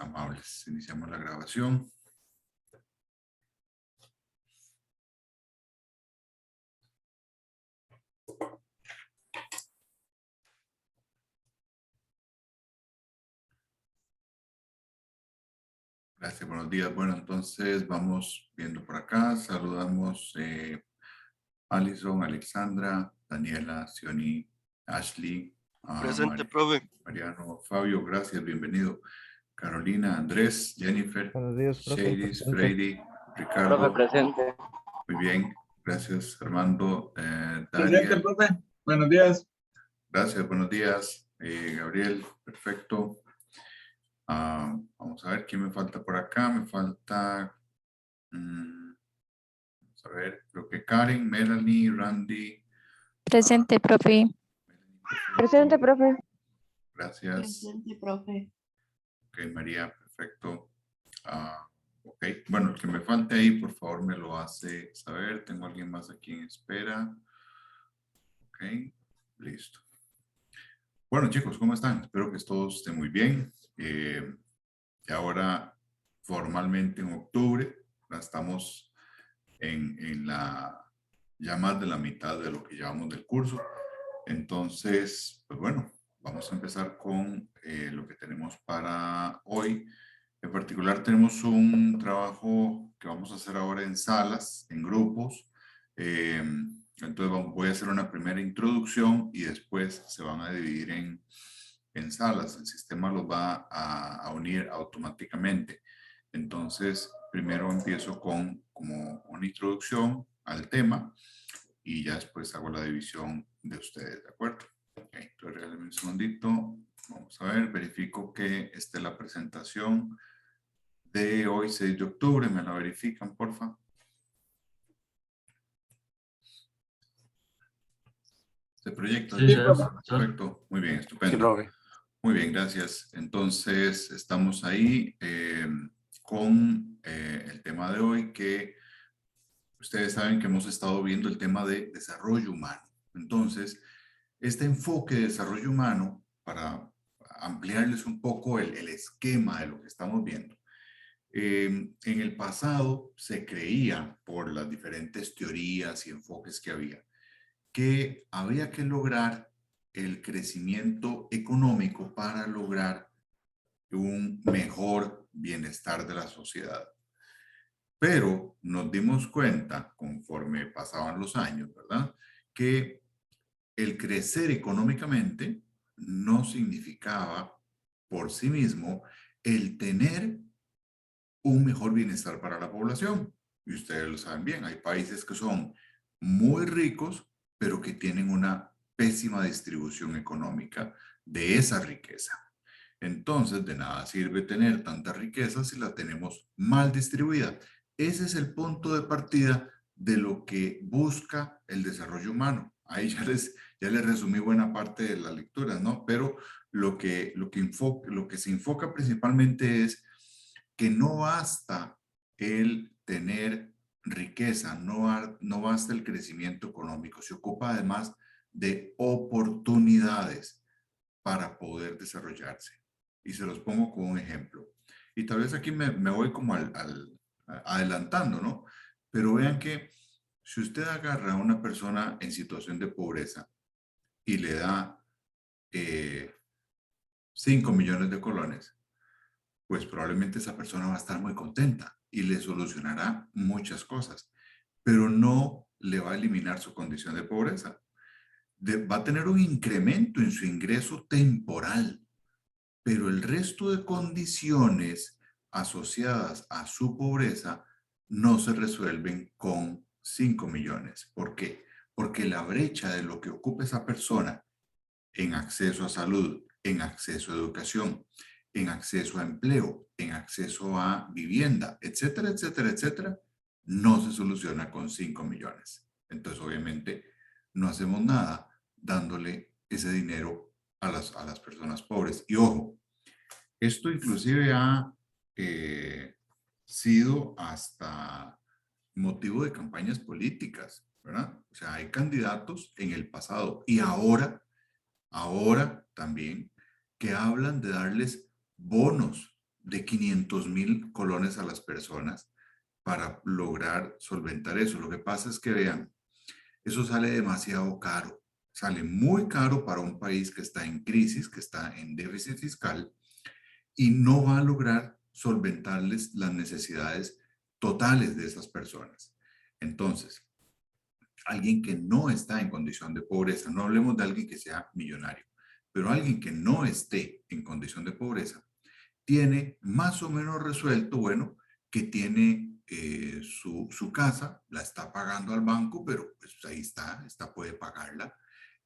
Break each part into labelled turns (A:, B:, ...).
A: amables. Iniciamos la grabación. Gracias, buenos días. Bueno, entonces vamos viendo por acá. Saludamos Alison, Alexandra, Daniela, Sioni, Ashley,
B: Presente, profe.
A: Mariano, Fabio, gracias, bienvenido. Carolina, Andrés, Jennifer,
C: Buenos días, profe.
A: Shadis,
C: Presente.
A: Freddy, Ricardo.
D: Profe, presente.
A: Muy bien, gracias, Armando.
E: Presente,
A: Daniel,
E: profe. Buenos días.
A: gracias, buenos días. Gabriel, perfecto. Vamos a ver quién me falta por acá. Me falta, vamos a ver, creo que Karen, Melanie, Randy.
F: Presente, profe.
A: Melanie, perfecto.
G: Presente, profe.
A: Gracias.
H: Presente, profe.
A: Ok, María, perfecto. Ok, bueno, el que me falte ahí, por favor, me lo hace saber. Tengo a alguien más aquí en espera. Ok, listo. Bueno, chicos, ¿cómo están? Espero que todos estén muy bien. Y ahora, formalmente en octubre, ya estamos en ya más de la mitad de lo que llevamos del curso. Entonces, pues bueno, vamos a empezar con lo que tenemos para hoy. En particular tenemos un trabajo que vamos a hacer ahora en salas, en grupos. Entonces voy a hacer una primera introducción y después se van a dividir en salas. El sistema los va a unir automáticamente. Entonces, primero empiezo con como una introducción al tema y ya después hago la división de ustedes, ¿de acuerdo? Ok, entonces regálenme un segundito. Vamos a ver, verifico que esté la presentación de hoy, 6 de octubre. ¿Me la verifican, porfa? ¿Se proyecta?
E: Sí, profe.
A: Perfecto, muy bien, estupendo.
B: Sí, profe.
A: Muy bien, gracias. Entonces, estamos ahí con el tema de hoy que ustedes saben que hemos estado viendo el tema de desarrollo humano. Entonces, este enfoque de desarrollo humano, para ampliarles un poco el esquema de lo que estamos viendo, en el pasado se creía, por las diferentes teorías y enfoques que había que lograr el crecimiento económico para lograr un mejor bienestar de la sociedad. Pero nos dimos cuenta, conforme pasaban los años, ¿verdad?, que el crecer económicamente no significaba por sí mismo el tener un mejor bienestar para la población. Y ustedes lo saben bien, hay países que son muy ricos, pero que tienen una pésima distribución económica de esa riqueza. Entonces, de nada sirve tener tanta riqueza si la tenemos mal distribuida. Ese es el punto de partida de lo que busca el desarrollo humano. Ahí ya les resumí buena parte de la lectura, ¿no? Pero lo que se enfoca principalmente es que no basta el tener riqueza, no basta el crecimiento económico. Se ocupa además de oportunidades para poder desarrollarse. Y se los pongo como un ejemplo. Y tal vez aquí me voy como adelantando, ¿no? Pero vean que si usted agarra a una persona en situación de pobreza y le da 5 millones de colones, pues probablemente esa persona va a estar muy contenta y le solucionará muchas cosas, pero no le va a eliminar su condición de pobreza. Va a tener un incremento en su ingreso temporal, pero el resto de condiciones asociadas a su pobreza no se resuelven con 5 millones. ¿Por qué? Porque la brecha de lo que ocupa esa persona en acceso a salud, en acceso a educación, en acceso a empleo, en acceso a vivienda, etcétera, etcétera, etcétera, no se soluciona con 5 millones. Entonces, obviamente, no hacemos nada dándole ese dinero a las personas pobres. Y ojo, esto inclusive ha sido hasta motivo de campañas políticas, ¿verdad? O sea, hay candidatos en el pasado y ahora también, que hablan de darles bonos de 500,000 colones a las personas para lograr solventar eso. Lo que pasa es que, vean, eso sale demasiado caro. Sale muy caro para un país que está en crisis, que está en déficit fiscal y no va a lograr solventarles las necesidades totales de esas personas. Entonces, alguien que no está en condición de pobreza, no hablemos de alguien que sea millonario, pero alguien que no esté en condición de pobreza, tiene más o menos resuelto, bueno, que tiene su casa, la está pagando al banco, pero pues ahí está puede pagarla.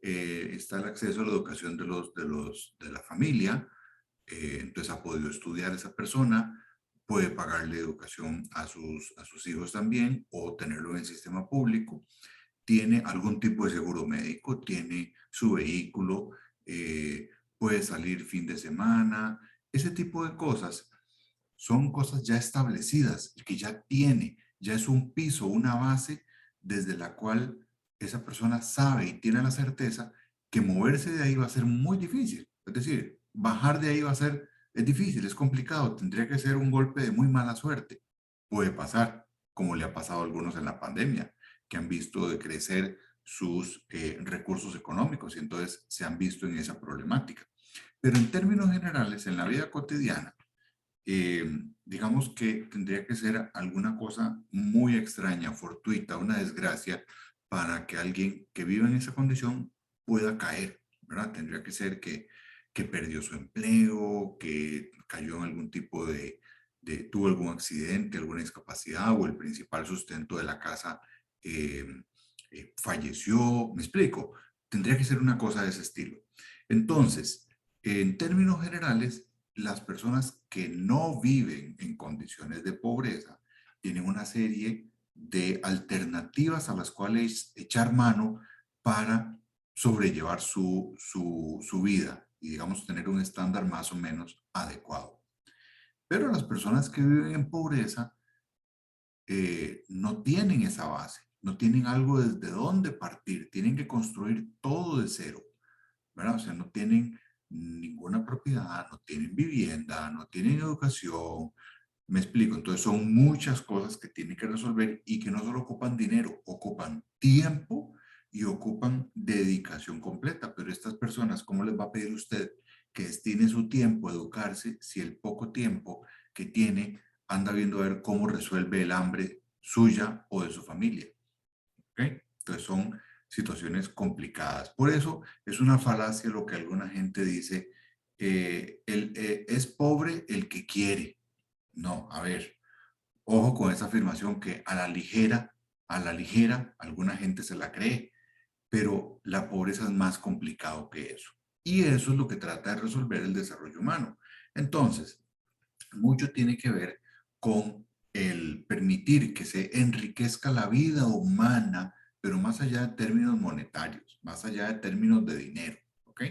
A: Está el acceso a la educación de la familia, entonces ha podido estudiar esa persona, puede pagarle educación a sus hijos también o tenerlo en el sistema público, tiene algún tipo de seguro médico, tiene su vehículo, puede salir fin de semana, ese tipo de cosas son cosas ya establecidas, que ya tiene, ya es un piso, una base desde la cual esa persona sabe y tiene la certeza que moverse de ahí va a ser muy difícil. Es decir, bajar de ahí va a ser, es difícil, es complicado, tendría que ser un golpe de muy mala suerte. Puede pasar, como le ha pasado a algunos en la pandemia, que han visto de crecer sus recursos económicos y entonces se han visto en esa problemática. Pero en términos generales, en la vida cotidiana, eh, digamos que tendría que ser alguna cosa muy extraña, fortuita, una desgracia, para que alguien que viva en esa condición pueda caer, ¿verdad? Tendría que ser que perdió su empleo, que cayó en algún tipo tuvo algún accidente, alguna discapacidad o el principal sustento de la casa eh, falleció, me explico, tendría que ser una cosa de ese estilo. Entonces, en términos generales, las personas que no viven en condiciones de pobreza tienen una serie de alternativas a las cuales echar mano para sobrellevar su vida y, digamos, tener un estándar más o menos adecuado. Pero las personas que viven en pobreza no tienen esa base, no tienen algo desde dónde partir, tienen que construir todo de cero, ¿verdad? O sea, no tienen ninguna propiedad, no tienen vivienda, no tienen educación. Me explico, entonces son muchas cosas que tienen que resolver y que no solo ocupan dinero, ocupan tiempo y ocupan dedicación completa. Pero estas personas, ¿cómo les va a pedir usted que destine su tiempo a educarse si el poco tiempo que tiene anda viendo a ver cómo resuelve el hambre suya o de su familia? ¿Ok? Entonces son situaciones complicadas. Por eso es una falacia lo que alguna gente dice, es pobre el que quiere. No, a ver, ojo con esa afirmación que a la ligera, alguna gente se la cree, pero la pobreza es más complicado que eso. Y eso es lo que trata de resolver el desarrollo humano. Entonces, mucho tiene que ver con el permitir que se enriquezca la vida humana, pero más allá de términos monetarios, más allá de términos de dinero, ¿ok?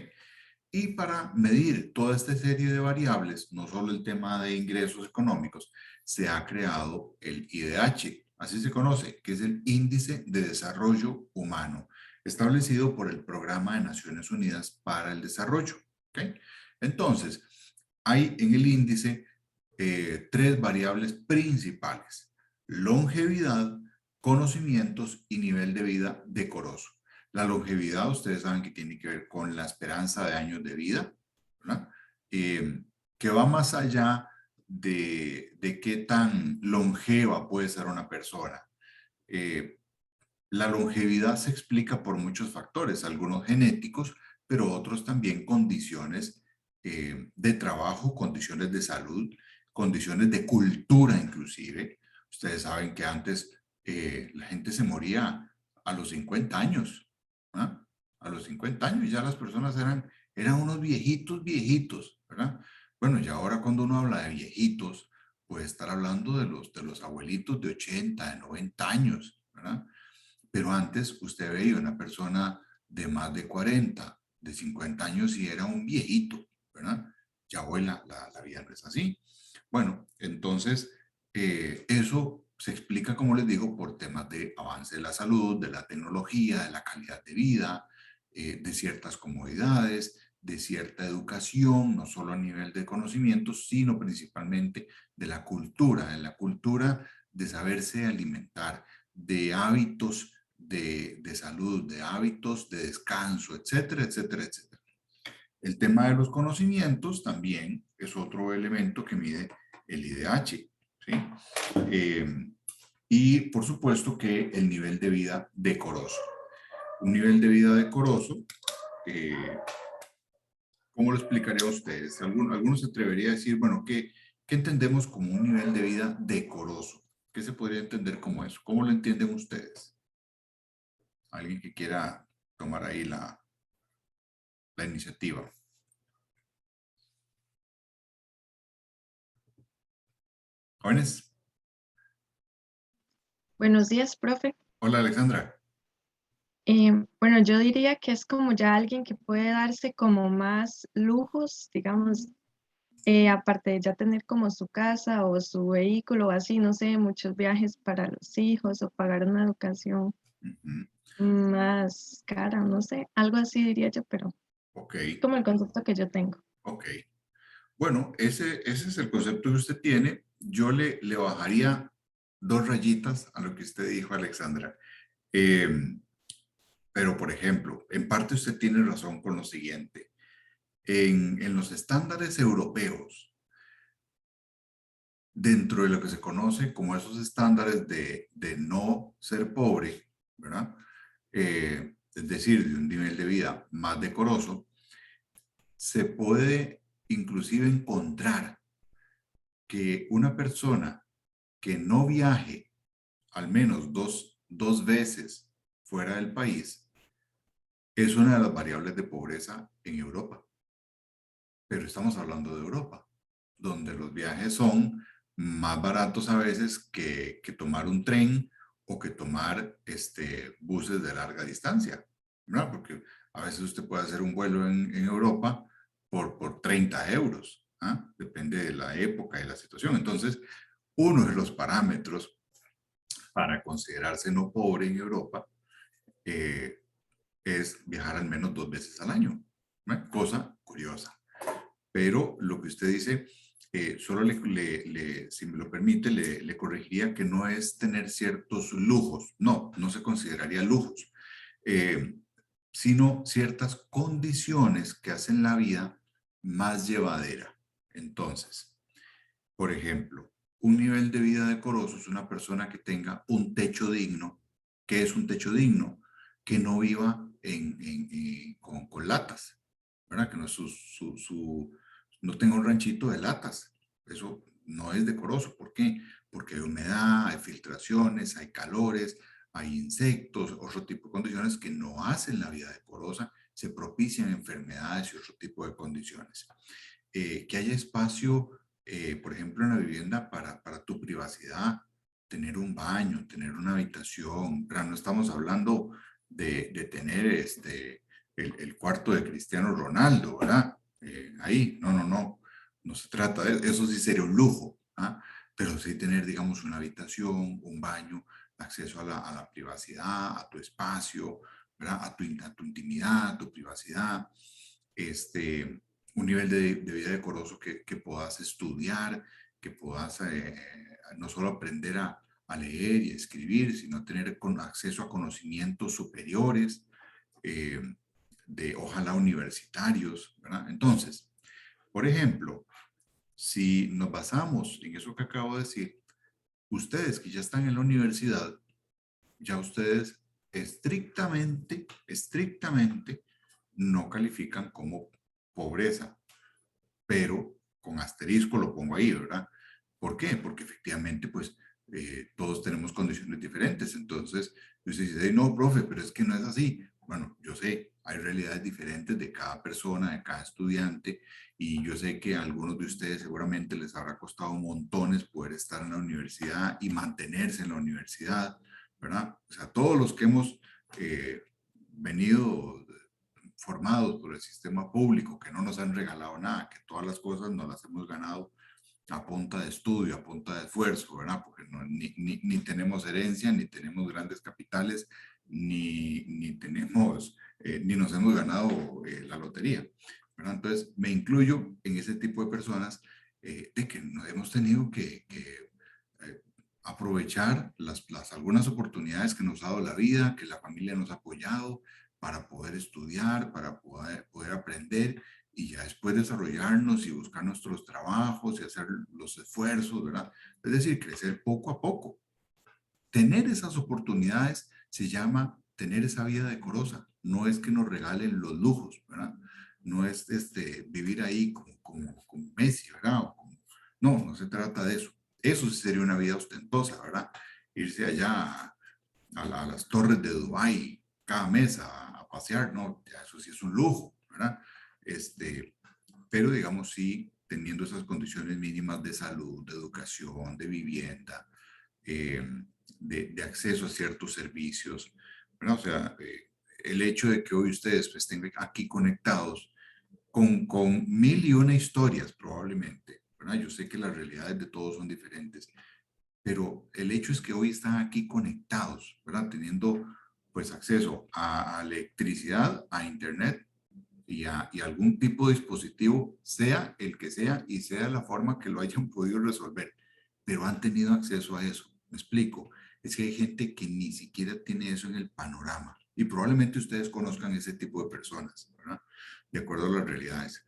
A: Y para medir toda esta serie de variables, no solo el tema de ingresos económicos, se ha creado el IDH, así se conoce, que es el Índice de Desarrollo Humano, establecido por el Programa de Naciones Unidas para el Desarrollo. ¿Okay? Entonces, hay en el índice tres variables principales: longevidad, conocimientos y nivel de vida decoroso. La longevidad, ustedes saben que tiene que ver con la esperanza de años de vida, ¿verdad? Que va más allá de qué tan longeva puede ser una persona. Eh, la longevidad se explica por muchos factores, algunos genéticos, pero otros también condiciones de trabajo, condiciones de salud, condiciones de cultura inclusive. Ustedes saben que antes la gente se moría a los 50 años. ¿Ah? A los 50 años ya las personas eran unos viejitos, viejitos, ¿verdad? Bueno, y ahora cuando uno habla de viejitos, puede estar hablando de los abuelitos de 80, de 90 años, ¿verdad? Pero antes usted veía una persona de más de 40, de 50 años y era un viejito, ¿verdad? Ya hoy la vida no es así. Bueno, entonces eso se explica, como les digo, por temas de avance de la salud, de la tecnología, de la calidad de vida, de ciertas comodidades, de cierta educación, no solo a nivel de conocimientos, sino principalmente de la cultura de saberse alimentar, de hábitos de salud, de hábitos de descanso, etcétera, etcétera, etcétera. El tema de los conocimientos también es otro elemento que mide el IDH, ¿sí? Y por supuesto que el nivel de vida decoroso. Un nivel de vida decoroso, ¿cómo lo explicaría a ustedes? Algunos se atrevería a decir, bueno, ¿qué entendemos como un nivel de vida decoroso? ¿Qué se podría entender como eso? ¿Cómo lo entienden ustedes? Alguien que quiera tomar ahí la iniciativa. Jóvenes.
B: Buenos días, profe.
A: Hola, Alexandra.
B: Bueno, yo diría que es como ya alguien que puede darse como más lujos, digamos, aparte de ya tener como su casa o su vehículo o así, no sé, muchos viajes para los hijos o pagar una educación más cara, no sé, algo así diría yo, pero
A: Ok.
B: es como el concepto que yo tengo.
A: Ok. Bueno, ese es el concepto que usted tiene. Yo le bajaría 2 rayitas a lo que usted dijo, Alexandra. Pero, por ejemplo, en parte usted tiene razón con lo siguiente. En los estándares europeos, dentro de lo que se conoce como esos estándares de no ser pobre, ¿verdad? Es decir, de un nivel de vida más decoroso, se puede inclusive encontrar que una persona que no viaje al menos dos veces fuera del país es una de las variables de pobreza en Europa. Pero estamos hablando de Europa, donde los viajes son más baratos a veces que tomar un tren o que tomar buses de larga distancia, ¿verdad? Porque a veces usted puede hacer un vuelo en Europa por 30 euros, ¿ah? Depende de la época y la situación. Entonces, uno de los parámetros para considerarse no pobre en Europa es viajar al menos 2 veces al año, ¿no? Cosa curiosa. Pero lo que usted dice, solo si me lo permite, le corregiría que no es tener ciertos lujos. No, no se consideraría lujos, eh, sino ciertas condiciones que hacen la vida más llevadera. Entonces, por ejemplo, un nivel de vida decoroso es una persona que tenga un techo digno. ¿Qué es un techo digno? Que no viva con latas, ¿verdad? Que no, no tenga un ranchito de latas. Eso no es decoroso. ¿Por qué? Porque hay humedad, hay filtraciones, hay calores, hay insectos, otro tipo de condiciones que no hacen la vida decorosa, se propician enfermedades y otro tipo de condiciones. Que haya espacio, por ejemplo, en la vivienda para tu privacidad, tener un baño, tener una habitación, pero no estamos hablando de tener el cuarto de Cristiano Ronaldo, ¿verdad? Ahí, no se trata de eso, sí sería un lujo, ¿ah? Pero sí tener, digamos, una habitación, un baño, acceso a la privacidad, a tu espacio, ¿verdad? A tu intimidad, a tu privacidad, un nivel de vida decoroso que puedas estudiar, que puedas no solo aprender a leer y escribir, sino tener acceso a conocimientos superiores, eh, ojalá universitarios, ¿verdad? Entonces, por ejemplo, si nos basamos en eso que acabo de decir, ustedes que ya están en la universidad, ya ustedes estrictamente no califican como pobreza, pero con asterisco lo pongo ahí, ¿verdad? ¿Por qué? Porque efectivamente, pues, todos tenemos condiciones diferentes. Entonces, usted dice, no, profe, pero es que no es así. Bueno, yo sé, hay realidades diferentes de cada persona, de cada estudiante, y yo sé que a algunos de ustedes seguramente les habrá costado montones poder estar en la universidad y mantenerse en la universidad, ¿verdad? O sea, todos los que hemos venido formados por el sistema público, que no nos han regalado nada, que todas las cosas nos las hemos ganado a punta de estudio, a punta de esfuerzo, ¿verdad? Porque ni tenemos herencia, ni tenemos grandes capitales, ni tenemos, ni nos hemos ganado la lotería, ¿verdad? Entonces, me incluyo en ese tipo de personas de que nos hemos tenido que aprovechar algunas oportunidades que nos ha dado la vida, que la familia nos ha apoyado para poder estudiar, para poder aprender y ya después desarrollarnos y buscar nuestros trabajos y hacer los esfuerzos, ¿verdad? Es decir, crecer poco a poco. Tener esas oportunidades se llama tener esa vida decorosa. No es que nos regalen los lujos, ¿verdad? No es vivir ahí como Messi, ¿verdad? No, no se trata de eso. Eso sí sería una vida ostentosa, ¿verdad? Irse allá a las torres de Dubái cada mes a pasear, no, ya eso sí es un lujo, ¿verdad? Pero digamos sí, teniendo esas condiciones mínimas de salud, de educación, de vivienda, eh, de acceso a ciertos servicios, ¿verdad? O sea, el hecho de que hoy ustedes pues, estén aquí conectados con mil y una historias probablemente, ¿verdad? Yo sé que las realidades de todos son diferentes, pero el hecho es que hoy están aquí conectados, ¿verdad? Teniendo pues acceso a electricidad, a internet y algún tipo de dispositivo, sea el que sea y sea la forma que lo hayan podido resolver, pero han tenido acceso a eso. Me explico. Es que hay gente que ni siquiera tiene eso en el panorama y probablemente ustedes conozcan ese tipo de personas, ¿verdad? De acuerdo a las realidades.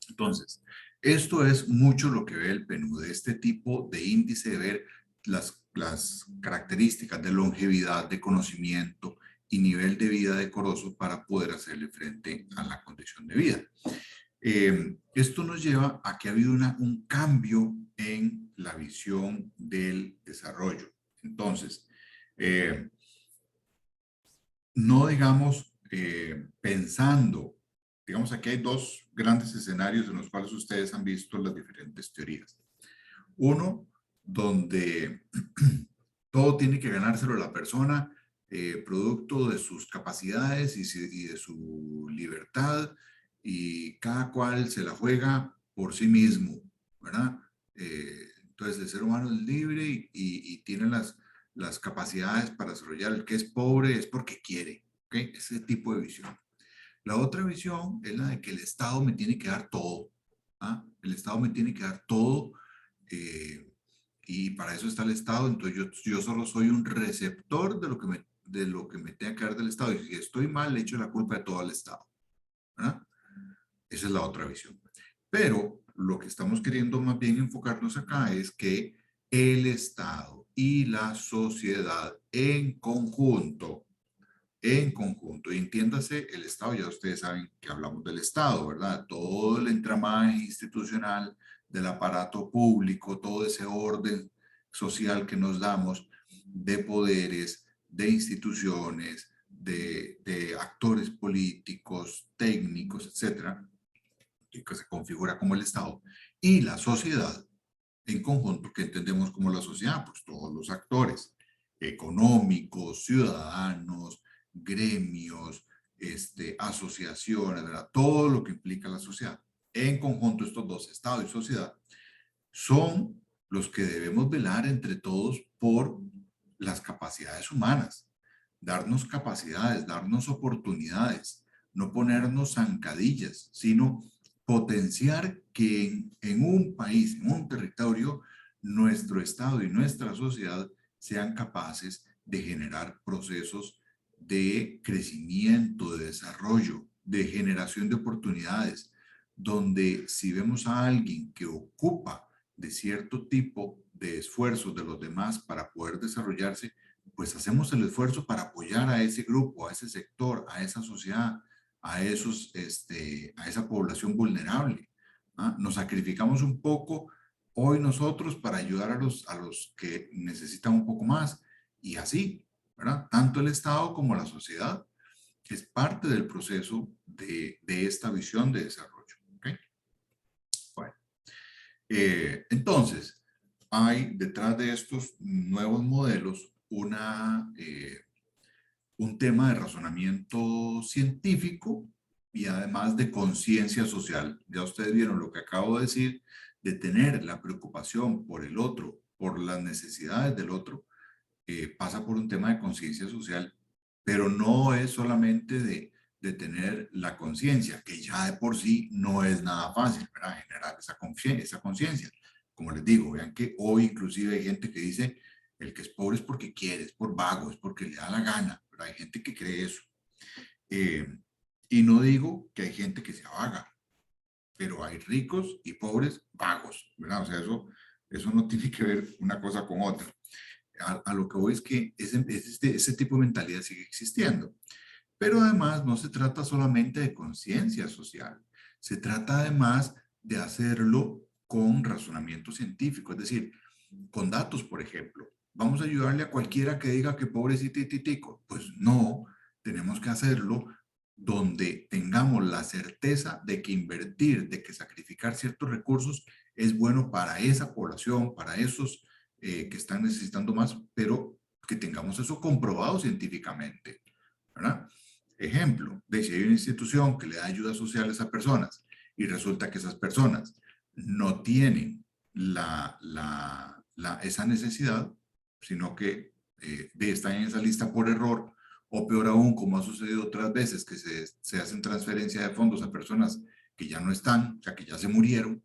A: Entonces, esto es mucho lo que ve el PNUD, este tipo de índice de ver las características de longevidad, de conocimiento y nivel de vida decoroso para poder hacerle frente a la condición de vida. Esto nos lleva a que ha habido un cambio en la visión del desarrollo. Entonces, no digamos pensando, digamos aquí hay dos grandes escenarios en los cuales ustedes han visto las diferentes teorías. Uno, donde todo tiene que ganárselo la persona, producto de sus capacidades y de su libertad, y cada cual se la juega por sí mismo, ¿verdad? Entonces el ser humano es libre y tiene las capacidades para desarrollar. El que es pobre es porque quiere, ¿ok? Ese tipo de visión. La otra visión es la de que el Estado me tiene que dar todo. ¿Ah? El Estado me tiene que dar todo y para eso está el Estado. Entonces yo solo soy un receptor de lo que me tenga que dar del Estado. Y si estoy mal, le echo la culpa de todo al Estado. ¿Verdad? Esa es la otra visión. Pero lo que estamos queriendo más bien enfocarnos acá es que el Estado y la sociedad en conjunto, y entiéndase el Estado, ya ustedes saben que hablamos del Estado, ¿verdad? Todo el entramaje institucional del aparato público, todo ese orden social que nos damos de poderes, de instituciones, de actores políticos, técnicos, etcétera, que se configura como el Estado, y la sociedad en conjunto, que entendemos como la sociedad, pues todos los actores económicos, ciudadanos, gremios, asociaciones, ¿verdad? Todo lo que implica la sociedad. En conjunto, estos dos, Estado y sociedad, son los que debemos velar entre todos por las capacidades humanas, darnos capacidades, darnos oportunidades, no ponernos zancadillas, sino potenciar que en un país, en un territorio, nuestro Estado y nuestra sociedad sean capaces de generar procesos de crecimiento, de desarrollo, de generación de oportunidades, donde si vemos a alguien que ocupa de cierto tipo de esfuerzos de los demás para poder desarrollarse, pues hacemos el esfuerzo para apoyar a ese grupo, a ese sector, a esa sociedad, a esa población vulnerable. ¿Ah? Nos sacrificamos un poco hoy nosotros para ayudar a los que necesitan un poco más y así, ¿verdad? Tanto el Estado como la sociedad es parte del proceso de esta visión de desarrollo. ¿Okay? Bueno, entonces, hay detrás de estos nuevos modelos un tema de razonamiento científico y además de conciencia social. Ya ustedes vieron lo que acabo de decir, de tener la preocupación por el otro, por las necesidades del otro, pasa por un tema de conciencia social, pero no es solamente de tener la conciencia, que ya de por sí no es nada fácil, ¿verdad? Generar esa conciencia. Como les digo, vean que hoy inclusive hay gente que dice, el que es pobre es porque quiere, es por vago, es porque le da la gana, pero hay gente que cree eso. Y no digo que hay gente que sea vaga, pero hay ricos y pobres vagos, ¿verdad? O sea, eso no tiene que ver una cosa con otra. A lo que voy es que ese tipo de mentalidad sigue existiendo. Pero además no se trata solamente de conciencia social, se trata además de hacerlo con razonamiento científico, es decir, con datos, por ejemplo. ¿Vamos a ayudarle a cualquiera que diga que pobrecito y titico? Pues no, tenemos que hacerlo donde tengamos la certeza de que invertir, de que sacrificar ciertos recursos es bueno para esa población, para esos que están necesitando más, pero que tengamos eso comprobado científicamente, ¿verdad? Ejemplo, de si hay una institución que le da ayuda social a esas personas y resulta que esas personas no tienen esa necesidad, sino que están en esa lista por error, o peor aún, como ha sucedido otras veces, que se hacen transferencia de fondos a personas que ya no están, o sea, que ya se murieron,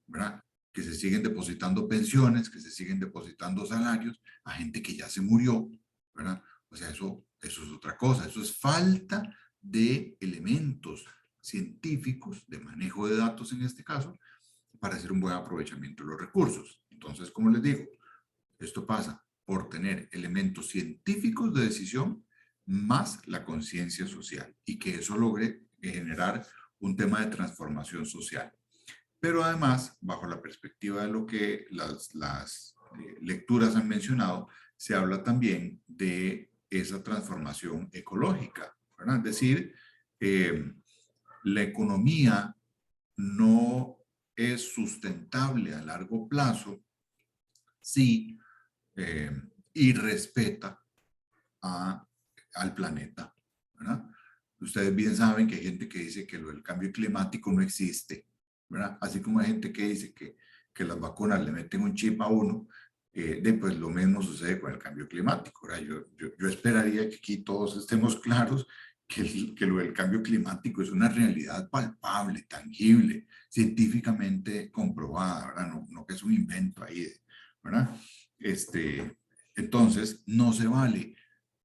A: ¿verdad? Que se siguen depositando pensiones, que se siguen depositando salarios a gente que ya se murió, ¿verdad? O sea, eso es otra cosa, eso es falta de elementos científicos, de manejo de datos en este caso, para hacer un buen aprovechamiento de los recursos. Entonces, como les digo, esto pasa por tener elementos científicos de decisión más la conciencia social y que eso logre generar un tema de transformación social. Pero además, bajo la perspectiva de lo que las lecturas han mencionado, se habla también de esa transformación ecológica, ¿verdad? Es decir, la economía no es sustentable a largo plazo si y respeta al planeta, ¿verdad? Ustedes bien saben que hay gente que dice que el cambio climático no existe, ¿verdad? Así como hay gente que dice que las vacunas le meten un chip a uno, pues lo mismo sucede con el cambio climático, ¿verdad? Yo esperaría que aquí todos estemos claros que lo del cambio climático es una realidad palpable, tangible, científicamente comprobada, ¿verdad? No que es un invento ahí, ¿verdad? Entonces, no se vale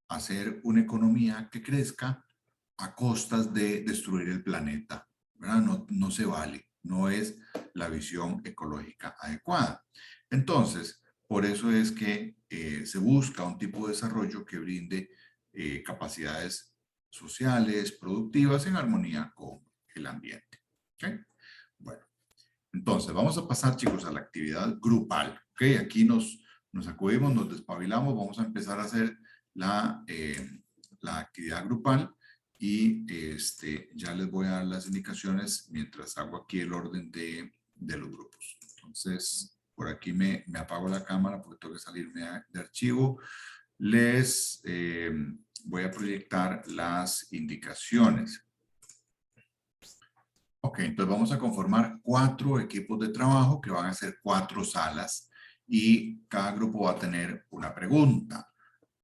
A: hacer una economía que crezca a costas de destruir el planeta, ¿verdad? No se vale, no es la visión ecológica adecuada. Entonces, por eso es que se busca un tipo de desarrollo que brinde capacidades sociales, productivas, en armonía con el ambiente. ¿Okay? Bueno, entonces vamos a pasar, chicos, a la actividad grupal. ¿Okay? Aquí nos acudimos, nos despabilamos, vamos a empezar a hacer la actividad grupal y ya les voy a dar las indicaciones mientras hago aquí el orden de los grupos. Entonces, por aquí me apago la cámara porque tengo que salirme de archivo. Les voy a proyectar las indicaciones. Ok, entonces vamos a conformar 4 equipos de trabajo que van a ser 4 salas y cada grupo va a tener una pregunta.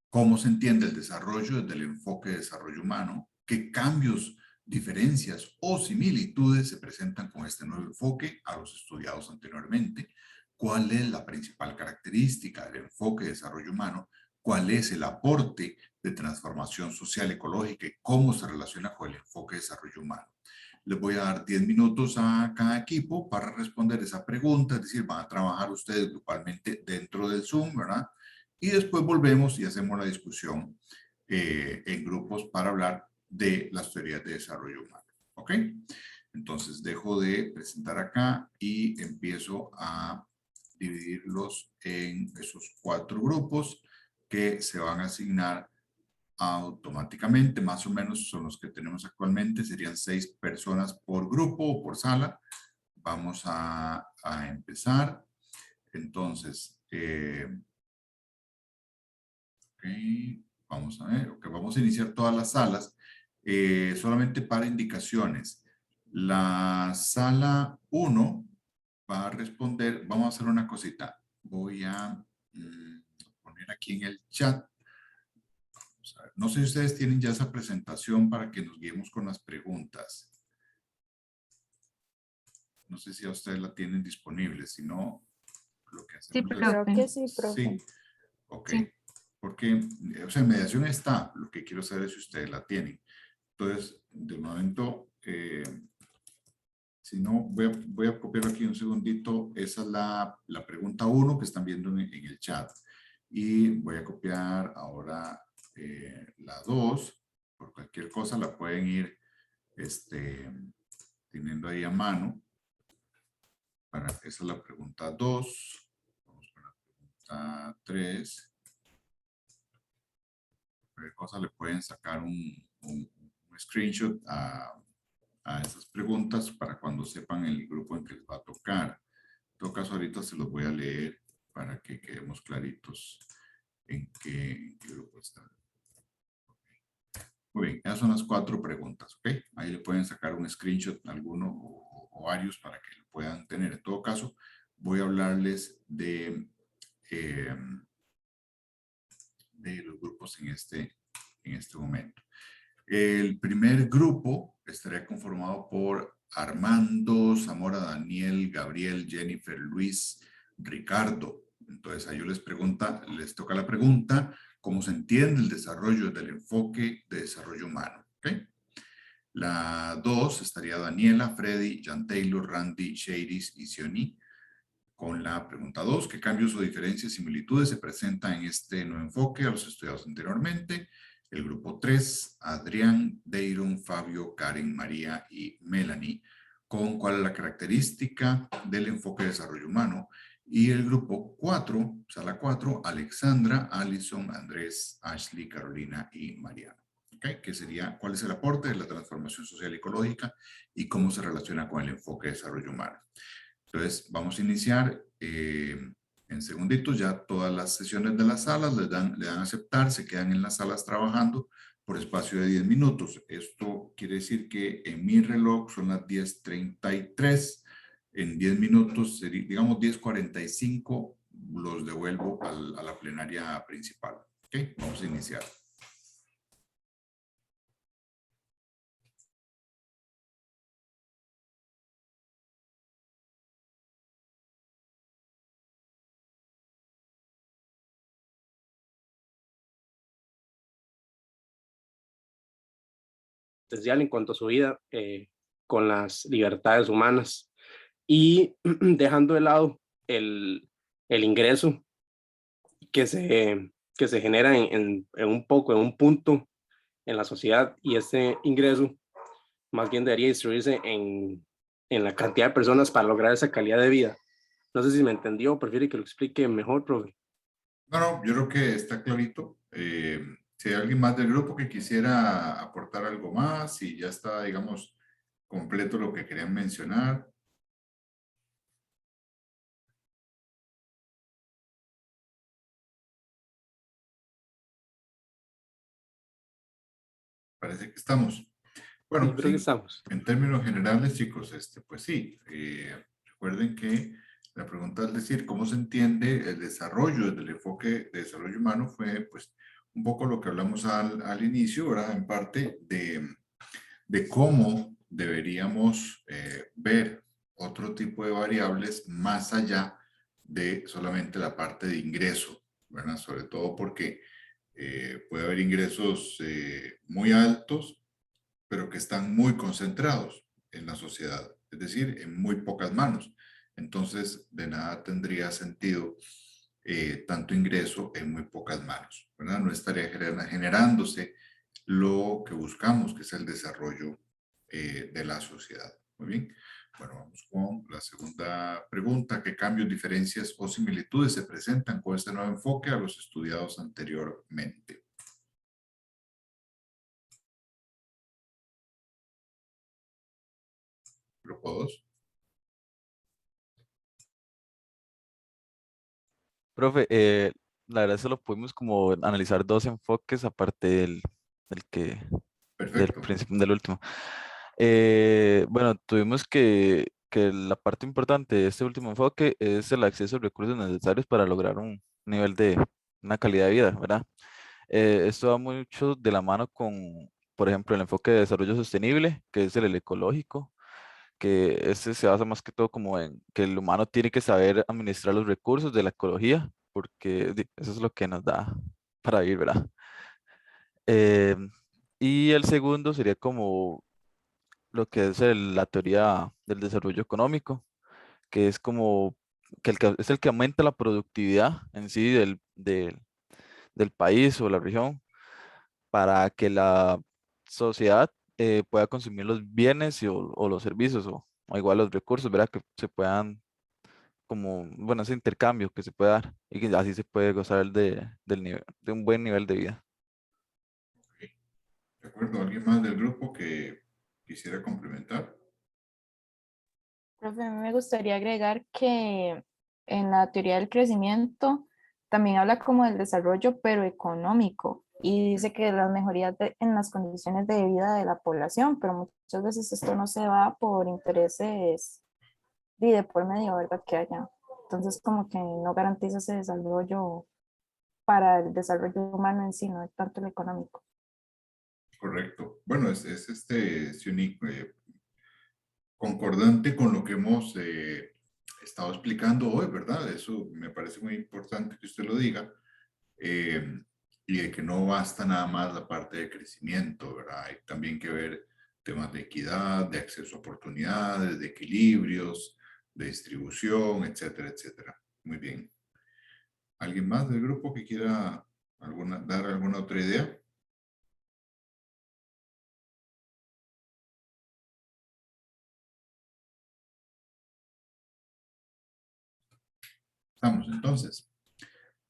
A: ¿Cómo se entiende el desarrollo desde el enfoque de desarrollo humano? ¿Qué cambios, diferencias o similitudes se presentan con este nuevo enfoque a los estudiados anteriormente? ¿Cuál es la principal característica del enfoque de desarrollo humano? ¿Cuál es el aporte de transformación social ecológica y cómo se relaciona con el enfoque de desarrollo humano? Les voy a dar 10 minutos a cada equipo para responder esa pregunta, es decir, van a trabajar ustedes grupalmente dentro del Zoom, ¿verdad? Y después volvemos y hacemos la discusión en grupos para hablar de las teorías de desarrollo humano. ¿Ok? Entonces dejo de presentar acá y empiezo a dividirlos en esos 4 grupos que se van a asignar automáticamente, más o menos son los que tenemos actualmente, serían 6 personas por grupo o por sala. Vamos a empezar. Entonces, okay, vamos a ver, okay, vamos a iniciar todas las salas, solamente para indicaciones. La sala 1 va a responder, vamos a hacer una cosita, voy a poner aquí en el chat. Vamos a ver no sé si ustedes tienen ya esa presentación para que nos guiemos con las preguntas. No sé si a ustedes la tienen disponible, si no, lo que
B: Sí,
A: hacemos es...
F: Creo
B: profe.
F: que sí, profe.
A: Sí, ok.
B: Sí.
A: Porque, o sea, en mediación está, lo que quiero saber es si ustedes la tienen. Entonces, de momento, si no, voy a copiar aquí un segundito. Esa es la pregunta 1 que están viendo en el chat. Y voy a copiar ahora la 2. Por cualquier cosa la pueden ir teniendo ahí a mano. Esa es la pregunta 2. Vamos con la pregunta 3. Cualquier cosa le pueden sacar un screenshot a esas preguntas para cuando sepan el grupo en que les va a tocar. En todo caso, ahorita se los voy a leer para que quedemos claritos en qué grupo están. Muy bien, esas son las 4 preguntas, ¿ok? Ahí le pueden sacar un screenshot, alguno o varios para que lo puedan tener. En todo caso, voy a hablarles de los grupos en este momento. El primer grupo estaría conformado por Armando, Zamora, Daniel, Gabriel, Jennifer, Luis, Ricardo. Entonces a ellos les toca la pregunta, ¿cómo se entiende el desarrollo del enfoque de desarrollo humano? ¿Okay? La 2 estaría Daniela, Freddy, Jan Taylor, Randy, Shadis y Sioni. Con la pregunta 2, ¿qué cambios o diferencias y similitudes se presentan en este nuevo enfoque a los estudiados anteriormente? El grupo 3, Adrián, Deiron, Fabio, Karen, María y Melanie, con cuál es la característica del enfoque de desarrollo humano. Y el grupo 4, sala 4, Alexandra, Alison, Andrés, Ashley, Carolina y Mariana. ¿Okay? ¿Qué sería, cuál es el aporte de la transformación social y ecológica y cómo se relaciona con el enfoque de desarrollo humano? Entonces, vamos a iniciar en segunditos. Ya todas las sesiones de las salas le dan a aceptar, se quedan en las salas trabajando por espacio de 10 minutos. Esto quiere decir que en mi reloj son las 10:33. En 10 minutos, digamos 10:45, los devuelvo a la plenaria principal. ¿Ok? Vamos a iniciar.
C: En cuanto a su vida con las libertades humanas y dejando de lado el ingreso que se genera en un punto en la sociedad, y ese ingreso más bien debería distribuirse en la cantidad de personas para lograr esa calidad de vida. No sé si me entendió, prefiere que lo explique mejor, profe.
A: No, yo creo que está clarito. Si hay alguien más del grupo que quisiera aportar algo más, y ya está, digamos, completo lo que querían mencionar. Parece que estamos. Bueno,
C: Sí, creo que estamos.
A: En términos generales, chicos, pues sí. Recuerden que la pregunta es decir, ¿cómo se entiende el desarrollo desde el enfoque de desarrollo humano? Fue, pues, un poco lo que hablamos al inicio, ¿verdad? En parte de cómo deberíamos ver otro tipo de variables más allá de solamente la parte de ingreso, ¿verdad? Sobre todo porque puede haber ingresos muy altos, pero que están muy concentrados en la sociedad, es decir, en muy pocas manos. Entonces, de nada tendría sentido tanto ingreso en muy pocas manos, ¿verdad? No estaría generándose lo que buscamos, que es el desarrollo de la sociedad. Muy bien. Bueno, vamos con la segunda pregunta. ¿Qué cambios, diferencias o similitudes se presentan con este nuevo enfoque a los estudiados anteriormente? Grupo 2.
D: Profe, la verdad solo pudimos como analizar dos enfoques aparte del
A: Perfecto.
D: del último. Bueno, tuvimos que la parte importante de este último enfoque es el acceso a recursos necesarios para lograr un nivel de una calidad de vida, ¿verdad? Esto va mucho de la mano con, por ejemplo, el enfoque de desarrollo sostenible, que es el ecológico, que este se basa más que todo como en que el humano tiene que saber administrar los recursos de la ecología, porque eso es lo que nos da para vivir, ¿verdad? Eh, y el segundo sería como lo que es la teoría del desarrollo económico, que es como que es el que aumenta la productividad en sí del país o la región para que la sociedad pueda consumir los bienes o los servicios o igual los recursos, ¿verdad? Que se puedan, como, bueno, ese intercambio que se puede dar y que así se puede gozar de un buen nivel de vida.
A: ¿De acuerdo? ¿Alguien más del grupo que quisiera complementar?
E: Profe, a mí me gustaría agregar que en la teoría del crecimiento también habla como del desarrollo, pero económico, y dice que las mejorías en las condiciones de vida de la población, pero muchas veces esto no se va por intereses de por medio, ¿verdad? Que haya. Entonces, como que no garantiza ese desarrollo para el desarrollo humano en sí, no tanto el económico.
A: Correcto. Bueno, es único, concordante con lo que hemos estado explicando hoy, ¿verdad? Eso me parece muy importante que usted lo diga. eh, y de que no basta nada más la parte de crecimiento, ¿verdad? Hay también que ver temas de equidad, de acceso a oportunidades, de equilibrios, de distribución, etcétera, etcétera. Muy bien. ¿Alguien más del grupo que quiera dar alguna otra idea? Estamos entonces.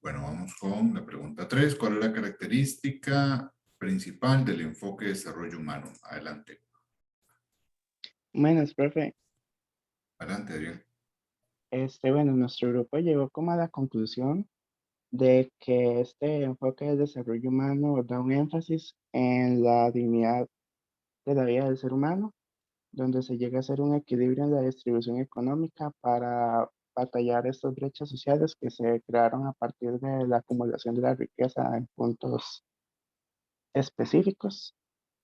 A: Bueno, vamos con la pregunta 3. ¿Cuál es la característica principal del enfoque de desarrollo humano? Adelante.
G: Buenas, profe.
A: Adelante, Adrián.
G: Bueno, nuestro grupo llegó como a la conclusión de que este enfoque del desarrollo humano da un énfasis en la dignidad de la vida del ser humano, donde se llega a hacer un equilibrio en la distribución económica para batallar estas brechas sociales que se crearon a partir de la acumulación de la riqueza en puntos específicos,